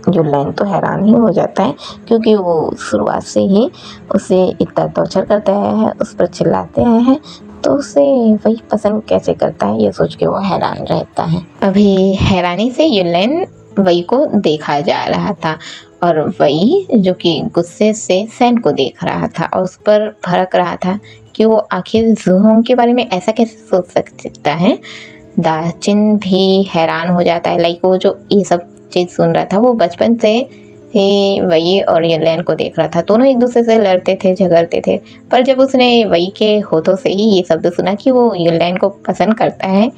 युलैन तो हैरान ही हो जाता है, क्योंकि वो शुरुआत से ही उसे इतना टॉर्चर करते आया है, उस पर चिल्लाते आए हैं, तो उसे वही पसंद कैसे करता है, ये सोच के वो हैरान रहता है। अभी हैरानी से युलैन वही को देखा जा रहा था और वही जो कि गुस्से से सैन को देख रहा था और उस पर भड़क रहा था कि वो आखिर सुहोंग के बारे में ऐसा कैसे सोच सकता है। दाचिन भी हैरान हो जाता है। लाइक वो जो ये सब चीज़ सुन रहा था, वो बचपन से ही वही और युनलैन को देख रहा था। दोनों एक दूसरे से लड़ते थे, झगड़ते थे, पर जब उसने वही के होठों से ही ये शब्द सुना कि वो युनलैन को पसंद करता है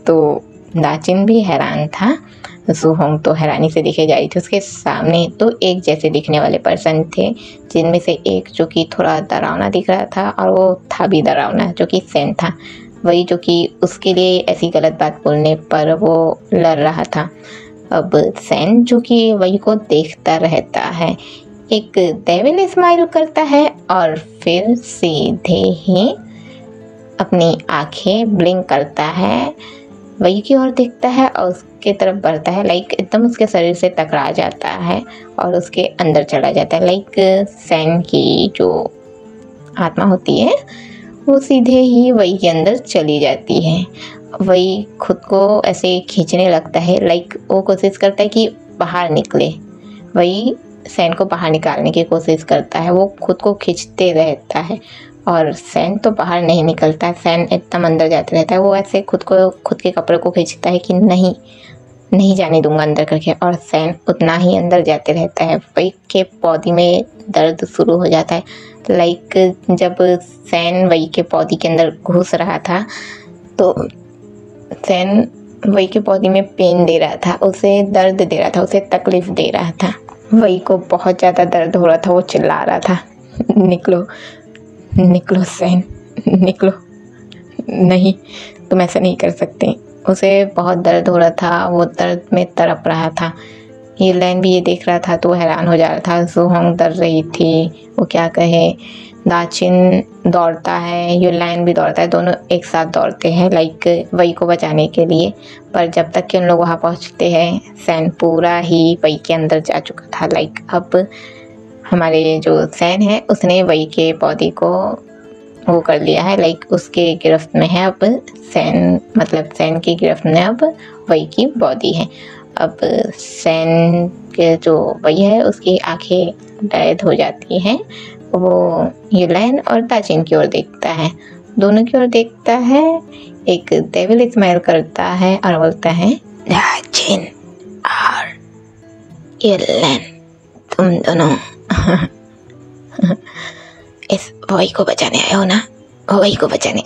तो दाचिन भी हैरान था। सुहोंग तो हैरानी से देखे जा रही थी। उसके सामने तो एक जैसे दिखने वाले पर्सन थे, जिनमें से एक जो कि थोड़ा डरावना दिख रहा था और वो था भी डरावना, जो कि सैन था। वही जो कि उसके लिए ऐसी गलत बात बोलने पर वो लड़ रहा था। अब सैन जो कि वही को देखता रहता है, एक डेविल स्माइल करता है और फिर सीधे ही अपनी आंखें ब्लिंक करता है, वही की ओर देखता है और उसके तरफ बढ़ता है। लाइक एकदम उसके शरीर से टकरा जाता है और उसके अंदर चला जाता है। लाइक सैन की जो आत्मा होती है वो सीधे ही वही के अंदर चली जाती है। वही खुद को ऐसे खींचने लगता है। लाइक वो कोशिश करता है कि बाहर निकले, वही सैन को बाहर निकालने की कोशिश करता है। वो खुद को खींचते रहता है और सैन तो बाहर नहीं निकलता है। सैन एकदम अंदर जाते रहता है। वो ऐसे खुद के कपड़े को खींचता है कि नहीं जाने दूंगा अंदर करके, और सैन उतना ही अंदर जाते रहता है। वही के पौधी में दर्द शुरू हो जाता है। लाइक जब सैन वही के पौधी के अंदर घुस रहा था तो सैन वही के पौधी में पेन दे रहा था, उसे दर्द दे रहा था, उसे तकलीफ दे रहा था। वही को बहुत ज़्यादा दर्द हो रहा था। वो चिल्ला रहा था, निकलो निकलो सैन, निकलो, नहीं तुम ऐसा नहीं कर सकते। उसे बहुत दर्द हो रहा था, वो दर्द में तड़प रहा था। युनलैन भी ये देख रहा था तो हैरान हो जा रहा था। सुहोंग डर रही थी, वो क्या कहे। दाचिन दौड़ता है, युनलैन भी दौड़ता है, दोनों एक साथ दौड़ते हैं लाइक वही को बचाने के लिए। पर जब तक कि उन लोग वहाँ पहुँचते हैं सैन पूरा ही वही के अंदर जा चुका था। लाइक अब हमारे जो सैन है उसने वही के पौधे को वो कर लिया है, लाइक उसके गिरफ्त में है अब सैन, मतलब सैन की गिरफ्त में अब वही की बॉडी है। अब सैन के जो वही है उसकी आंखें कैद हो जाती हैं। वो युनलैन और दाचिन की ओर देखता है, दोनों की ओर देखता है, एक डेविल स्माइल करता है और बोलता है, दाचिन और युनलैन तुम दोनों इस वही को बचाने आए हो ना? वही को बचाने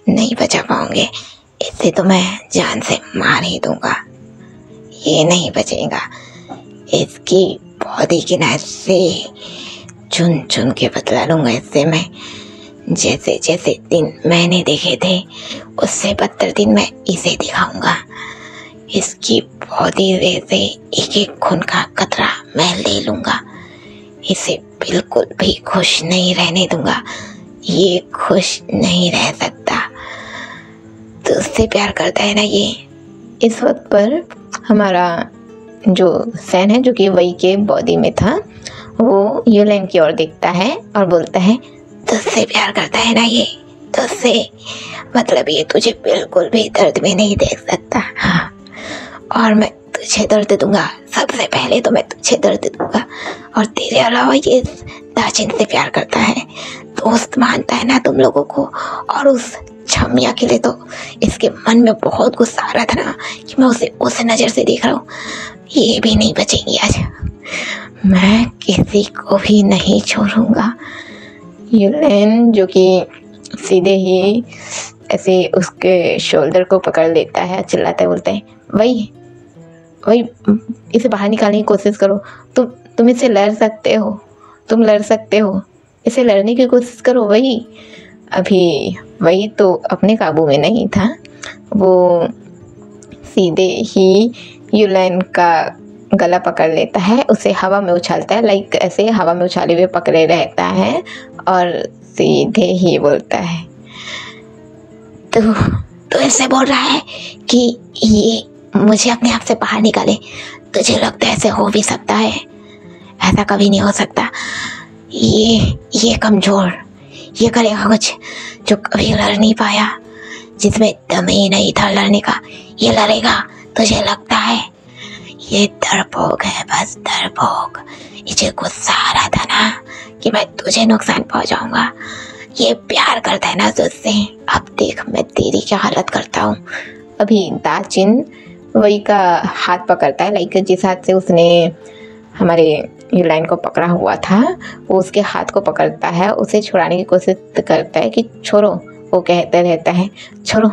नहीं बचा पाओगे, इससे तो मैं जान से मार ही दूंगा। ये नहीं बचेगा। इसकी बॉडी के नाश से चुन चुन के बदला लूंगा इससे मैं। जैसे जैसे दिन मैंने देखे थे उससे बदतर दिन मैं इसे दिखाऊंगा। इसकी बॉडी से एक एक खून का कतरा मैं ले लूंगा। इसे बिल्कुल भी खुश नहीं रहने दूंगा। ये खुश नहीं रह सकता। तो उससे प्यार करता है ना ये। इस वक्त पर हमारा जो सैन है जो कि वही के बॉडी में था, वो युनलैन की ओर देखता है और बोलता है, तुझसे प्यार करता है ना ये? तुझसे मतलब ये तुझे बिल्कुल भी दर्द में नहीं देख सकता। हाँ, और मैं तुझे दर्द दूंगा। सबसे पहले तो मैं तुझे दर्द दूंगा। और तेरे अलावा ये दाचिन से प्यार करता है, दोस्त मानता है ना तुम लोगों को। और उस छमिया के लिए तो इसके मन में बहुत गुस्सा आ रहा था ना कि मैं उसे उस नज़र से देख रहा हूँ। ये भी नहीं बचेंगी आज। मैं किसी को भी नहीं छोड़ूंगा। युनलैन जो कि सीधे ही ऐसे उसके शोल्डर को पकड़ लेता है, चिल्लाता है, बोलता है, वही इसे बाहर निकालने की कोशिश करो। तुम इससे लड़ सकते हो, तुम लड़ सकते हो, इसे लड़ने की कोशिश करो। अभी वही तो अपने काबू में नहीं था। वो सीधे ही युनलैन का गला पकड़ लेता है, उसे हवा में उछालता है, लाइक ऐसे हवा में उछाले हुए पकड़े रहता है और सीधे ही बोलता है, तू ऐसे बोल रहा है कि ये मुझे अपने आप से बाहर निकाले? तुझे लगता है ऐसे हो भी सकता है? ऐसा कभी नहीं हो सकता। ये कमजोर, ये करेगा कुछ जो कभी लड़ नहीं पाया, जिसमें दम ही नहीं था लड़ने का, ये लड़ेगा? तुझे लगता है? ये डरपोक है, बस डरपोक। इसे गुस्सा आ रहा था ना कि मैं तुझे नुकसान पहुंचाऊंगा। ये प्यार करता है ना तुझसे। अब देख मैं तेरी क्या हालत करता हूँ। अभी दाचिन वही का हाथ पकड़ता है, लाइक जिस हाथ से उसने हमारे यूलाइन को पकड़ा हुआ था, वो उसके हाथ को पकड़ता है, उसे छुड़ाने की कोशिश करता है कि छोड़ो। वो कहते रहता है छोड़ो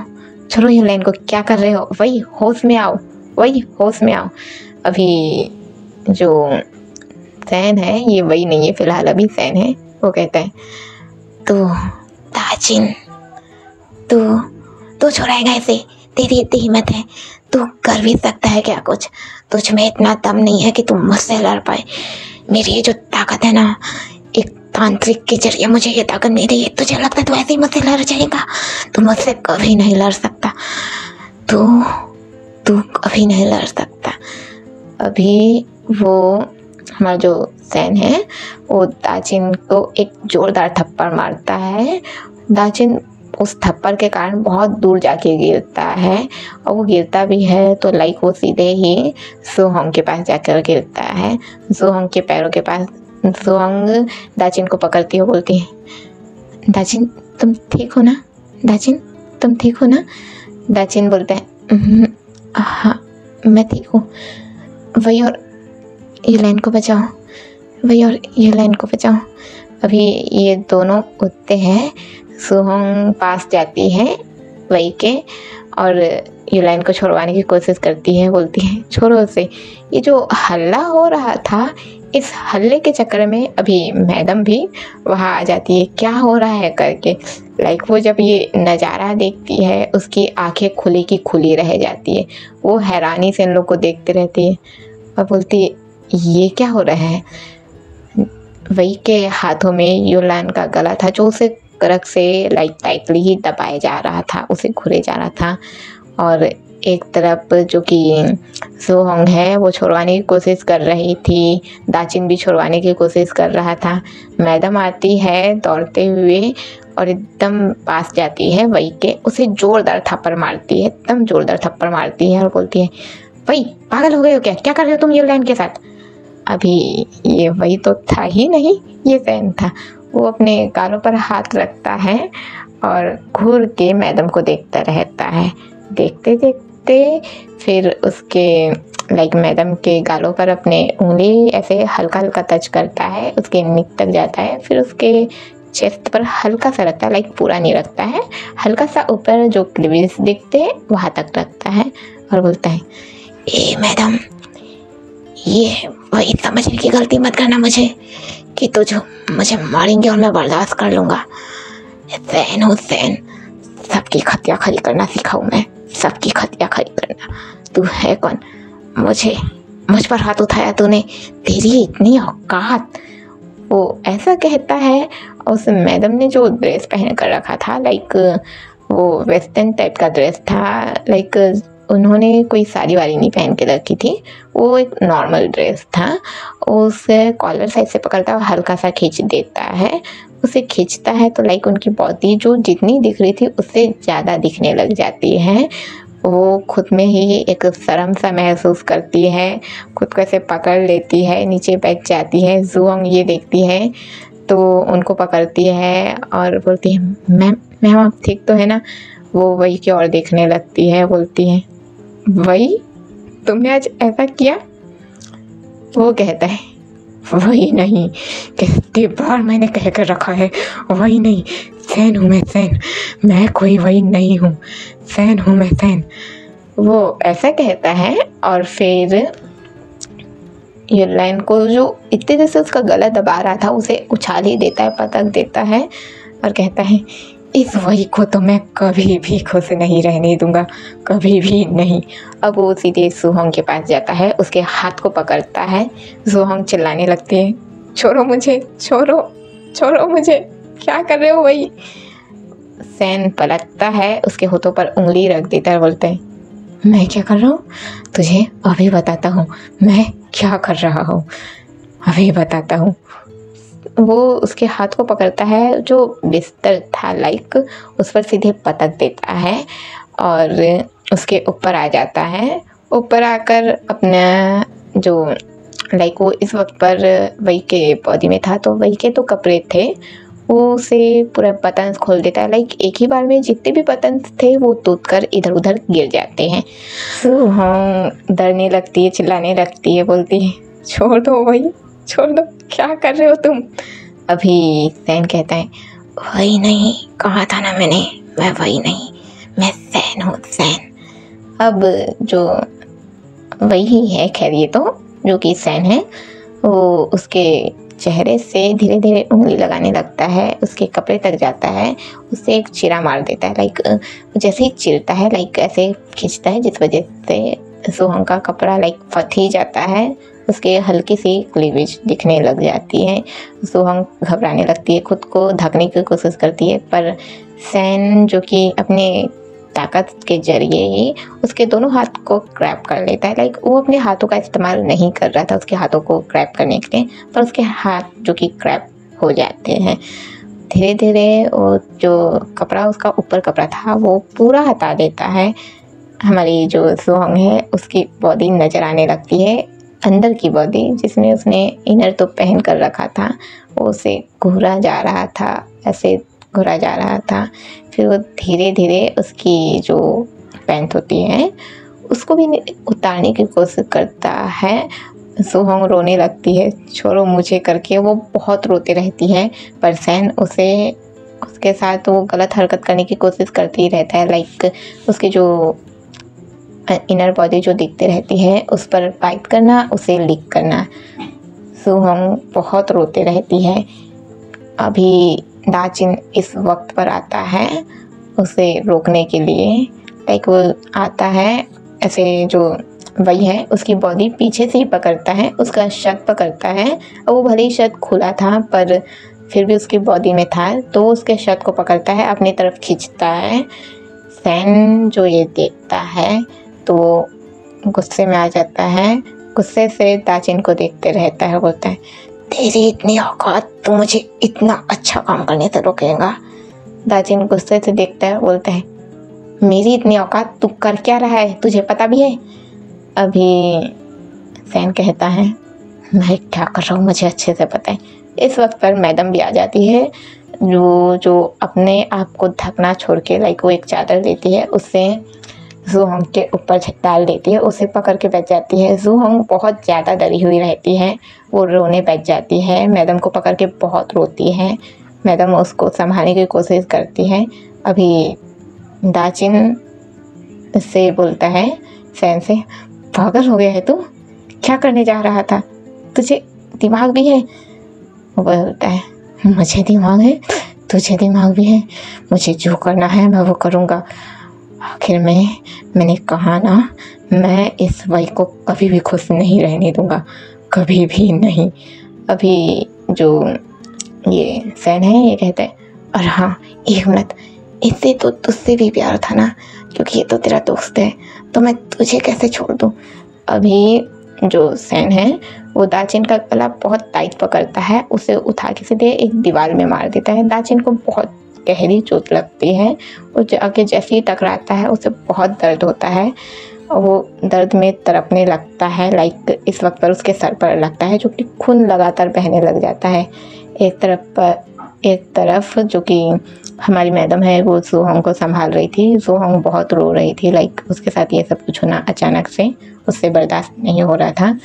छोड़ो यूलाइन को, क्या कर रहे हो, वही होश में आओ, वही होश में आओ। अभी जो सैन है ये वही नहीं है, फिलहाल अभी सैन है। वो कहता है तो ताजिन तू तू छुड़ाएगा इसे, तेरी इतनी हिम्मत है, तू कर भी सकता है क्या कुछ, तुझ में इतना दम नहीं है कि तुम मुझसे लड़ पाए। मेरी ये जो ताकत है ना, एक तांत्रिक के जरिए मुझे ये ताकत मिल रही है, तुझे लगता है तू ऐसे ही मुझसे लड़ जाएगा? तू मुझसे कभी नहीं लड़ सकता, तू कभी नहीं लड़ सकता। अभी वो हमारा जो सैन है वो दाजिन को एक जोरदार थप्पड़ मारता है। दाजिन उस थप्पड़ के कारण बहुत दूर जाके गिरता है, और वो गिरता भी है तो लाइक वो सीधे ही सुहोंग के पास जाकर गिरता है, सुहोंग के पैरों के पास। सुहोंग दाजिन को पकड़ती है, बोलती है दाजिन तुम ठीक हो ना, दाजिन तुम ठीक हो ना? दाजिन बोलता है हाँ मैं ठीक हूँ, वही और यूलाइन को बचाओ, वही और यूलाइन को बचाओ। अभी ये दोनों उठते हैं, सुहोंग पास जाती है वही के और यूलाइन को छुड़वाने की कोशिश करती है, बोलती है छोड़ो उसे। ये जो हल्ला हो रहा था, इस हल्ले के चक्कर में अभी मैडम भी वहाँ आ जाती है, क्या हो रहा है करके। लाइक वो जब ये नज़ारा देखती है उसकी आंखें खुली की खुली रह जाती है, वो हैरानी से इन लोग को देखते रहती है और बोलती है ये क्या हो रहा है। वही के हाथों में यूलाइन का गला था जो उसे करक से लाइक टाइटली ही दबाया जा रहा था, उसे घुरे जा रहा था। और एक तरफ जो कि सुहोंग है वो छुड़वाने की कोशिश कर रही थी, दाजिन भी छुड़वाने की कोशिश कर रहा था। मैडम आती है दौड़ते हुए और एकदम पास जाती है वही के, उसे जोरदार थप्पड़ मारती है, एकदम जोरदार थप्पड़ मारती है और बोलती है वही पागल हो गए हो क्या, क्या कर रहे हो तुम यूलाइन के साथ? अभी ये वही तो था ही नहीं, ये सैन था। वो अपने गालों पर हाथ रखता है और घूर के मैडम को देखता रहता है। देखते देखते फिर उसके लाइक मैडम के गालों पर अपने उंगली ऐसे हल्का हल्का टच करता है, उसके नीक तक जाता है, फिर उसके चेस्ट पर हल्का सा रखता है, लाइक पूरा नहीं रखता है, हल्का सा ऊपर जो क्लीविज दिखते हैं वहाँ तक रखता है और बोलता है ए मैडम, ये वही समझने की गलती मत करना मुझे कि तुझ मुझे मारेंगे और मैं बर्दाश्त कर लूँगा। सैन हो सैन, सबकी खतिया खरी करना सिखाऊँ मैं, सबकी खतिया खरी करना। तू है कौन, मुझ पर हाथ उठाया तूने, तेरी इतनी औकात। वो ऐसा कहता है। उस मैडम ने जो ड्रेस पहन कर रखा था, लाइक वो वेस्टर्न टाइप का ड्रेस था, लाइक उन्होंने कोई साड़ी वाड़ी नहीं पहन के रखी थी, वो एक नॉर्मल ड्रेस था। उसे कॉलर साइड से पकड़ता है और हल्का सा खींच देता है, उसे खींचता है तो लाइक उनकी बॉडी जो जितनी दिख रही थी उससे ज़्यादा दिखने लग जाती है। वो खुद में ही एक शर्म सा महसूस करती है, खुद को ऐसे पकड़ लेती है, नीचे बैठ जाती है। सुहोंग ये देखती है तो उनको पकड़ती है और बोलती है मैम आप ठीक तो है ना? वो वही की ओर देखने लगती है, बोलती है वही तुमने आज ऐसा किया? वो कहता है वही नहीं, कितनी बार मैंने कह कर रखा है, वही नहीं, सैन हूँ मैं, सैन, मैं कोई वही नहीं हूँ, सैन हूँ मैं, सैन। वो ऐसा कहता है और फिर यूलाइन को जो इतने देर से उसका गला दबा रहा था उसे उछाल ही देता है, पटक देता है और कहता है इस वही को तो मैं कभी भी खुश नहीं रहने दूंगा, कभी भी नहीं। अब वो सीधे सुहोंग के पास जाता है, उसके हाथ को पकड़ता है। सुहोंग चिल्लाने लगती है छोड़ो मुझे, छोड़ो छोड़ो मुझे, क्या कर रहे हो? वही सैन पलटता है, उसके होठों पर उंगली रख देता है, बोलता है मैं क्या कर रहा हूँ, तुझे अभी बताता हूँ मैं क्या कर रहा हूँ, अभी बताता हूँ। वो उसके हाथ को पकड़ता है, जो बिस्तर था लाइक उस पर सीधे पटक देता है और उसके ऊपर आ जाता है। ऊपर आकर अपना जो लाइक वो इस वक्त पर वही के बॉडी में था, तो वही के तो कपड़े थे, वो उसे पूरा बटन्स खोल देता है। लाइक एक ही बार में जितने भी बटन्स थे वो टूट कर इधर उधर गिर जाते हैं। सुहोंग डरने लगती है, चिल्लाने लगती है, बोलती है छोड़ दो वही, छोड़ दो, क्या कर रहे हो तुम। अभी सैन कहता है वही नहीं, कहा था ना मैंने, मैं वही नहीं, मैं सैन हूँ, सैन। अब जो वही है, खैर ये तो जो कि सैन है, वो उसके चेहरे से धीरे धीरे उंगली लगाने लगता है, उसके कपड़े तक जाता है, उससे एक चिरा मार देता है। लाइक जैसे ही चिरता है, लाइक ऐसे खींचता है, जिस वजह से सोहंग का कपड़ा लाइक फट ही जाता है, उसके हल्की सी क्लीवेज दिखने लग जाती है। सोहंग घबराने लगती है, खुद को ढकने की कोशिश करती है, पर सैन जो कि अपने ताकत के जरिए ही उसके दोनों हाथ को ग्रैब कर लेता है। लाइक वो अपने हाथों का इस्तेमाल नहीं कर रहा था उसके हाथों को ग्रैब करने के लिए, पर उसके हाथ जो कि ग्रैब हो जाते हैं। धीरे धीरे वो जो कपड़ा, उसका ऊपर कपड़ा था, वो पूरा हटा देता है। हमारी जो सोहंग है उसकी बॉडी नज़र आने लगती है, अंदर की बॉडी जिसमें उसने इनर तो पहन कर रखा था, वो उसे घूरा जा रहा था, ऐसे घूरा जा रहा था। फिर वो धीरे धीरे उसकी जो पैंट होती है उसको भी उतारने की कोशिश करता है। सोहंग रोने लगती है, छोड़ो मुझे करके, वो बहुत रोती रहती है, पर सैन उसके साथ वो गलत हरकत करने की कोशिश करती ही रहता है। लाइक उसकी जो इनर बॉडी जो दिखती रहती है उस पर बाइट करना, उसे लिक करना। सोहंग बहुत रोते रहती है। अभी दाचिन इस वक्त पर आता है उसे रोकने के लिए। लाइक वो आता है, ऐसे जो वही है उसकी बॉडी पीछे से ही पकड़ता है, उसका शर्ट पकड़ता है, और वो भले ही शर्ट खुला था पर फिर भी उसकी बॉडी में था, तो उसके शर्ट को पकड़ता है, अपनी तरफ खींचता है। सैन जो ये देखता है तो गुस्से में आ जाता है, गुस्से से दाचिन को देखते रहता है, बोलता है तेरी इतनी औकात, तू मुझे इतना अच्छा काम करने से रोकेगा। दाचिन गुस्से से देखता है, बोलता है मेरी इतनी औकात, तू कर क्या रहा है, तुझे पता भी है। अभी सैन कहता है मैं क्या कर रहा हूँ मुझे अच्छे से पता है। इस वक्त पर मैडम भी आ जाती है, जो अपने आप को ढकना छोड़ के लाइक वो एक चादर लेती है, उससे ज़ुहोंग के ऊपर डाल देती है, उसे पकड़ के बैठ जाती है। ज़ुहोंग बहुत ज़्यादा डरी हुई रहती है, वो रोने बैठ जाती है, मैडम को पकड़ के बहुत रोती है। मैडम उसको संभालने की कोशिश करती है। अभी दाचिन से बोलता है सैन से, पागल हो गया है तू, क्या करने जा रहा था, तुझे दिमाग भी है। वो बोलता है मुझे दिमाग है, तुझे दिमाग भी है, मुझे जो करना है मैं वो करूँगा। आखिर मैंने कहा ना, मैं इस वही को कभी भी खुश नहीं रहने दूँगा, कभी भी नहीं। अभी जो ये सैन है ये कहता है और हाँ एक मिनट, इससे तो तुझसे भी प्यार था ना, क्योंकि ये तो तेरा दोस्त है, तो मैं तुझे कैसे छोड़ दूँ। अभी जो सैन है वो दाचिन का गला बहुत टाइट पकड़ता है, उसे उठा के सीधे एक दीवार में मार देता है। दाचिन को बहुत गहरी चोट लगती है, वो आगे जैसे ही टकराता है उसे बहुत दर्द होता है और वो दर्द में तड़पने लगता है। लाइक इस वक्त पर उसके सर पर लगता है, जो कि खून लगातार बहने लग जाता है। एक तरफ जो कि हमारी मैडम है वो ज़ुहोंग को संभाल रही थी, ज़ुहोंग बहुत रो रही थी। लाइक उसके साथ ये सब कुछ होना अचानक से उससे बर्दाश्त नहीं हो रहा था।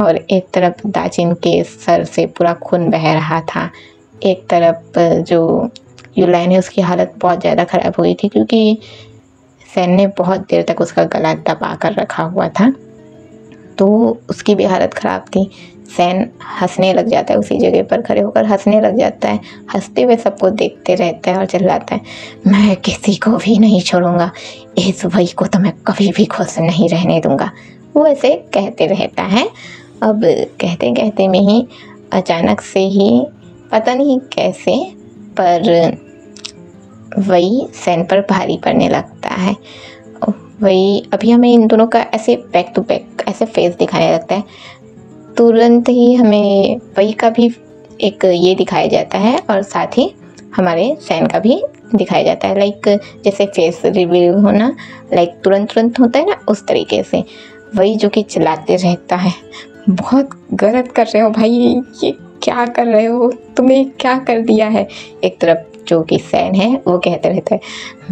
और एक तरफ दाचिन के सर से पूरा खून बह रहा था। एक तरफ जो यूलाइन है उसकी हालत बहुत ज़्यादा ख़राब हुई थी, क्योंकि सैन ने बहुत देर तक उसका गला दबा कर रखा हुआ था, तो उसकी भी हालत ख़राब थी। सैन हंसने लग जाता है, उसी जगह पर खड़े होकर हंसने लग जाता है, हंसते हुए सबको देखते रहता है और चिल्लाता है मैं किसी को भी नहीं छोड़ूंगा, इस वही को तो मैं कभी भी खुश नहीं रहने दूंगा। वो ऐसे कहते रहता है। अब कहते कहते में ही अचानक से ही पता नहीं कैसे पर वही सैन पर भारी पड़ने लगता है। वही अभी हमें इन दोनों का ऐसे बैक टू बैक ऐसे फेस दिखाने लगता है, तुरंत ही हमें वही का भी एक ये दिखाया जाता है और साथ ही हमारे सैन का भी दिखाया जाता है। लाइक जैसे फेस रिवील होना लाइक तुरंत होता है ना, उस तरीके से वही जो कि चिल्लाते रहता है बहुत गलत कर रहे हो भाई, ये क्या कर रहे हो, तुमने क्या कर दिया है। एक तरफ जो कि सैन है, वो कहते रहता है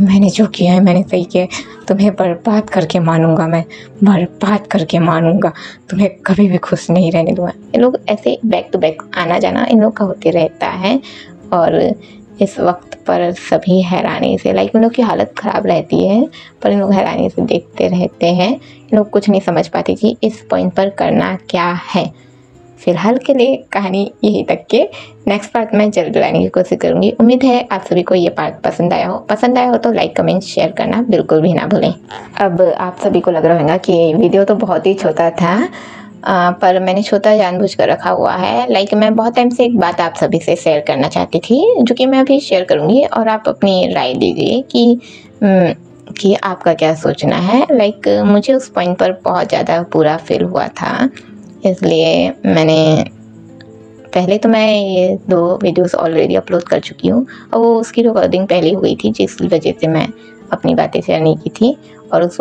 मैंने जो किया है मैंने सही किया है, तुम्हें बर्बाद करके मानूंगा, मैं बर्बाद करके मानूंगा, तुम्हें कभी भी खुश नहीं रहने दूंगा। इन लोग ऐसे बैक टू बैक आना जाना इन लोग का होते रहता है। और इस वक्त पर सभी हैरानी से इन लोग की हालत ख़राब रहती है, पर इन लोग हैरानी से देखते रहते हैं। इन लोग कुछ नहीं समझ पाते कि इस पॉइंट पर करना क्या है। फिलहाल के लिए कहानी यही तक के, नेक्स्ट पार्ट मैं जल्द लाने की कोशिश करूँगी। उम्मीद है आप सभी को ये पार्ट पसंद आया हो तो लाइक कमेंट शेयर करना बिल्कुल भी ना भूलें। अब आप सभी को लग रहा होगा कि वीडियो तो बहुत ही छोटा था, पर मैंने छोटा जानबूझ कर रखा हुआ है। मैं बहुत टाइम से एक बात आप सभी से शेयर करना चाहती थी, जो कि मैं अभी शेयर करूँगी और आप अपनी राय दीजिए कि आपका क्या सोचना है। मुझे उस पॉइंट पर बहुत ज़्यादा बुरा फील हुआ था, इसलिए मैंने पहले तो मैं ये 2 वीडियोस ऑलरेडी अपलोड कर चुकी हूँ और वो उसकी रिकॉर्डिंग पहले हो गई थी, जिस वजह से मैं अपनी बातें शेयर नहीं की थी। और उस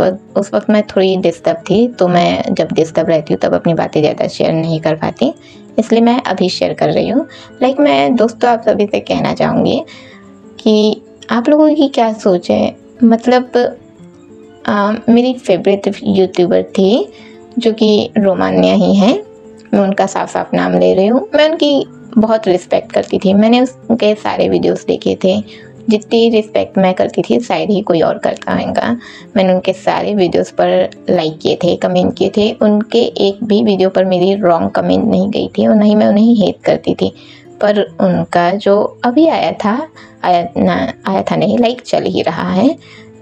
वक्त मैं थोड़ी डिस्टर्ब थी, तो मैं जब डिस्टर्ब रहती हूँ तब अपनी बातें ज़्यादा शेयर नहीं कर पाती, इसलिए मैं अभी शेयर कर रही हूँ। मैं दोस्तों आप सभी से कहना चाहूँगी कि आप लोगों की क्या सोच है। मेरी फेवरेट यूट्यूबर थी जो कि रोमान्या ही है, मैं उनका साफ साफ नाम ले रही हूँ। मैं उनकी बहुत रिस्पेक्ट करती थी, मैंने उनके सारे वीडियोस देखे थे। जितनी रिस्पेक्ट मैं करती थी शायद ही कोई और करता होगा। मैंने उनके सारे वीडियोस पर लाइक किए थे, कमेंट किए थे। उनके एक भी वीडियो पर मेरी रॉन्ग कमेंट नहीं गई थी और नहीं मैं उन्हें हेट करती थी। पर उनका जो अभी आया था नहीं, चल ही रहा है,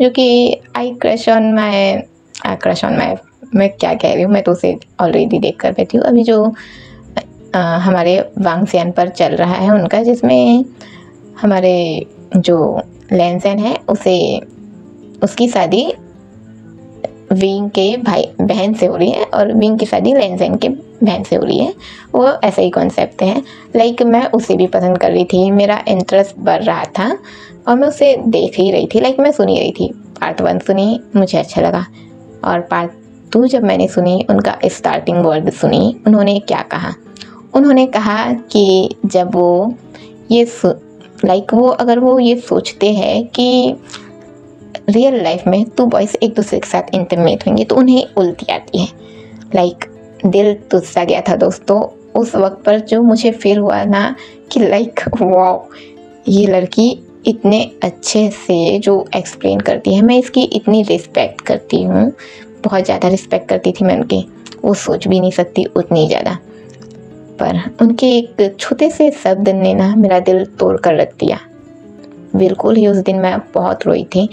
जो कि आई क्रश ऑन माई, मैं क्या कह रही हूँ, मैं तो उसे ऑलरेडी देख कर बैठी हूँ। अभी जो हमारे वांगसियान पर चल रहा है उनका, जिसमें हमारे जो लेंसेन है उसकी शादी विंग के बहन से हो रही है और विंग की शादी लेंसेन के बहन से हो रही है। वो ऐसा ही कॉन्सेप्ट है। मैं उसे भी पसंद कर रही थी, मेरा इंटरेस्ट बढ़ रहा था और मैं उसे देख ही रही थी। मैं सुनी रही थी। पार्ट 1 सुनी, मुझे अच्छा लगा, और पार्ट 2 जब मैंने सुनी, उनका स्टार्टिंग वर्ड सुनी, उन्होंने क्या कहा। उन्होंने कहा कि जब वो ये अगर वो ये सोचते हैं कि रियल लाइफ में 2 बॉयज़ एक दूसरे के साथ इंटीमेट होंगे तो उन्हें उल्टी आती है। दिल टूट सा गया था दोस्तों उस वक्त पर, जो मुझे फील हुआ ना कि वाओ, ये लड़की इतने अच्छे से जो एक्सप्लेन करती है, मैं इसकी इतनी रिस्पेक्ट करती हूँ, बहुत ज़्यादा रिस्पेक्ट करती थी मैं उनकी, वो सोच भी नहीं सकती उतनी ज़्यादा। पर उनके एक छोटे से शब्द ने ना मेरा दिल तोड़ कर रख दिया। बिल्कुल ही उस दिन मैं बहुत रोई थी।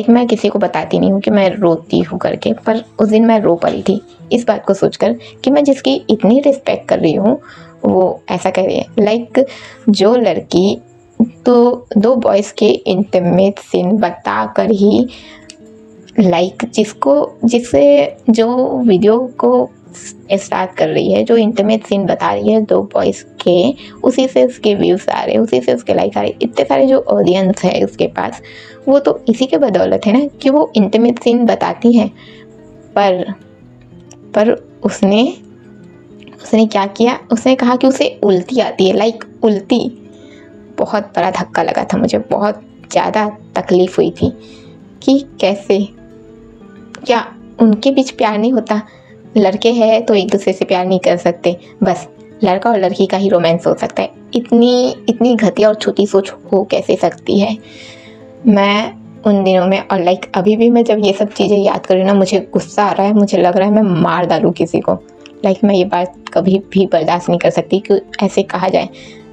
मैं किसी को बताती नहीं हूँ कि मैं रोती हूँ करके, पर उस दिन मैं रो पड़ी थी इस बात को सोचकर कि मैं जिसकी इतनी रिस्पेक्ट कर रही हूँ वो ऐसा कर रही है। जो लड़की तो 2 बॉयज़ के इंटीमेट सीन बता कर ही जिससे जो वीडियो को स्टार्ट कर रही है, जो इंटीमेट सीन बता रही है 2 बॉयज़ के, उसी से उसके व्यूज़ आ रहे, उसी से उसके लाइक आ रहे, इतने सारे जो ऑडियंस है उसके पास, वो तो इसी के बदौलत है ना कि वो इंटीमेट सीन बताती है। पर उसने क्या किया, उसने कहा कि उसे उल्टी आती है। उल्टी, बहुत बड़ा धक्का लगा था मुझे, बहुत ज़्यादा तकलीफ़ हुई थी कि कैसे, क्या उनके बीच प्यार नहीं होता? लड़के हैं तो एक दूसरे से प्यार नहीं कर सकते, बस लड़का और लड़की का ही रोमांस हो सकता है। इतनी घटिया और छोटी सोच हो कैसे सकती है? मैं उन दिनों में और अभी भी मैं जब ये सब चीज़ें याद कर रही हूँ ना, मुझे गुस्सा आ रहा है, मुझे लग रहा है मैं मार डालूँ किसी को। मैं ये बात कभी भी बर्दाश्त नहीं कर सकती कि ऐसे कहा जाए।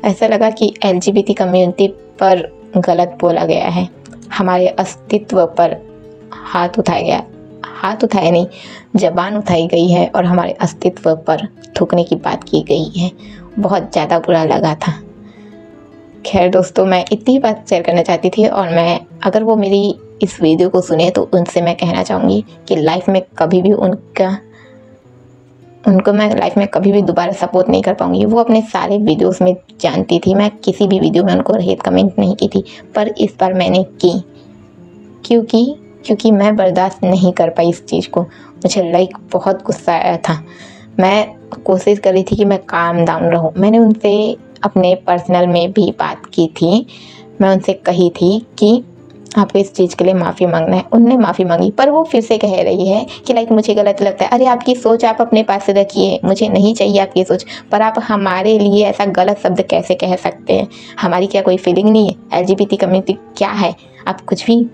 ऐसा लगा कि LGBT कम्युनिटी पर गलत बोला गया है, हमारे अस्तित्व पर हाथ उठाया नहीं, ज़बान उठाई गई है और हमारे अस्तित्व पर थूकने की बात की गई है। बहुत ज़्यादा बुरा लगा था। खैर दोस्तों, मैं इतनी बात शेयर करना चाहती थी, और मैं अगर वो मेरी इस वीडियो को सुने तो उनसे मैं कहना चाहूँगी कि लाइफ में कभी भी उनको मैं लाइफ में कभी भी दोबारा सपोर्ट नहीं कर पाऊँगी। वो अपने सारे वीडियोस में जानती थी, मैं किसी भी वीडियो में उनको हेट कमेंट नहीं की थी, पर इस बार मैंने की, क्योंकि मैं बर्दाश्त नहीं कर पाई इस चीज़ को। मुझे बहुत गुस्सा आया था। मैं कोशिश कर रही थी कि मैं काम डाउन रहूं। मैंने उनसे अपने पर्सनल में भी बात की थी, मैं उनसे कही थी कि आपको इस चीज़ के लिए माफ़ी मांगना है। उनने माफ़ी मांगी, पर वो फिर से कह रही है कि लाइक मुझे गलत लगता है। अरे आपकी सोच आप अपने पास से रखिए, मुझे नहीं चाहिए आपकी सोच, पर आप हमारे लिए ऐसा गलत शब्द कैसे कह सकते हैं? हमारी क्या कोई फीलिंग नहीं है? LGBT कम्युनिटी क्या है? आप कुछ भी,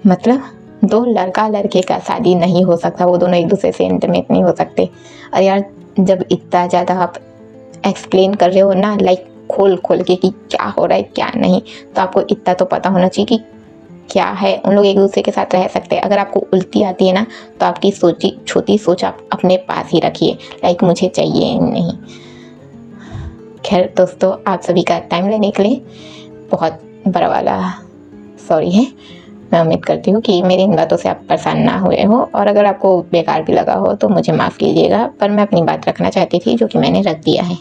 मतलब दो लड़का लड़के का शादी नहीं हो सकता, वो दोनों एक दूसरे से इंटीमेट नहीं हो सकते। अरे यार, जब इतना ज़्यादा आप एक्सप्लेन कर रहे हो ना, लाइक खोल खोल के कि क्या हो रहा है क्या नहीं, तो आपको इतना तो पता होना चाहिए कि क्या है। उन लोग एक दूसरे के साथ रह सकते हैं। अगर आपको उल्टी आती है ना, तो आपकी सोची छोटी सोच आप अपने पास ही रखिए, लाइक मुझे चाहिए नहीं। खैर दोस्तों, आप सभी का टाइम लेने के लिए बहुत बड़ा वाला सॉरी है। मैं उम्मीद करती हूँ कि मेरी इन बातों से आप परेशान ना हुए हो, और अगर आपको बेकार भी लगा हो तो मुझे माफ़ कीजिएगा, पर मैं अपनी बात रखना चाहती थी जो कि मैंने रख दिया है।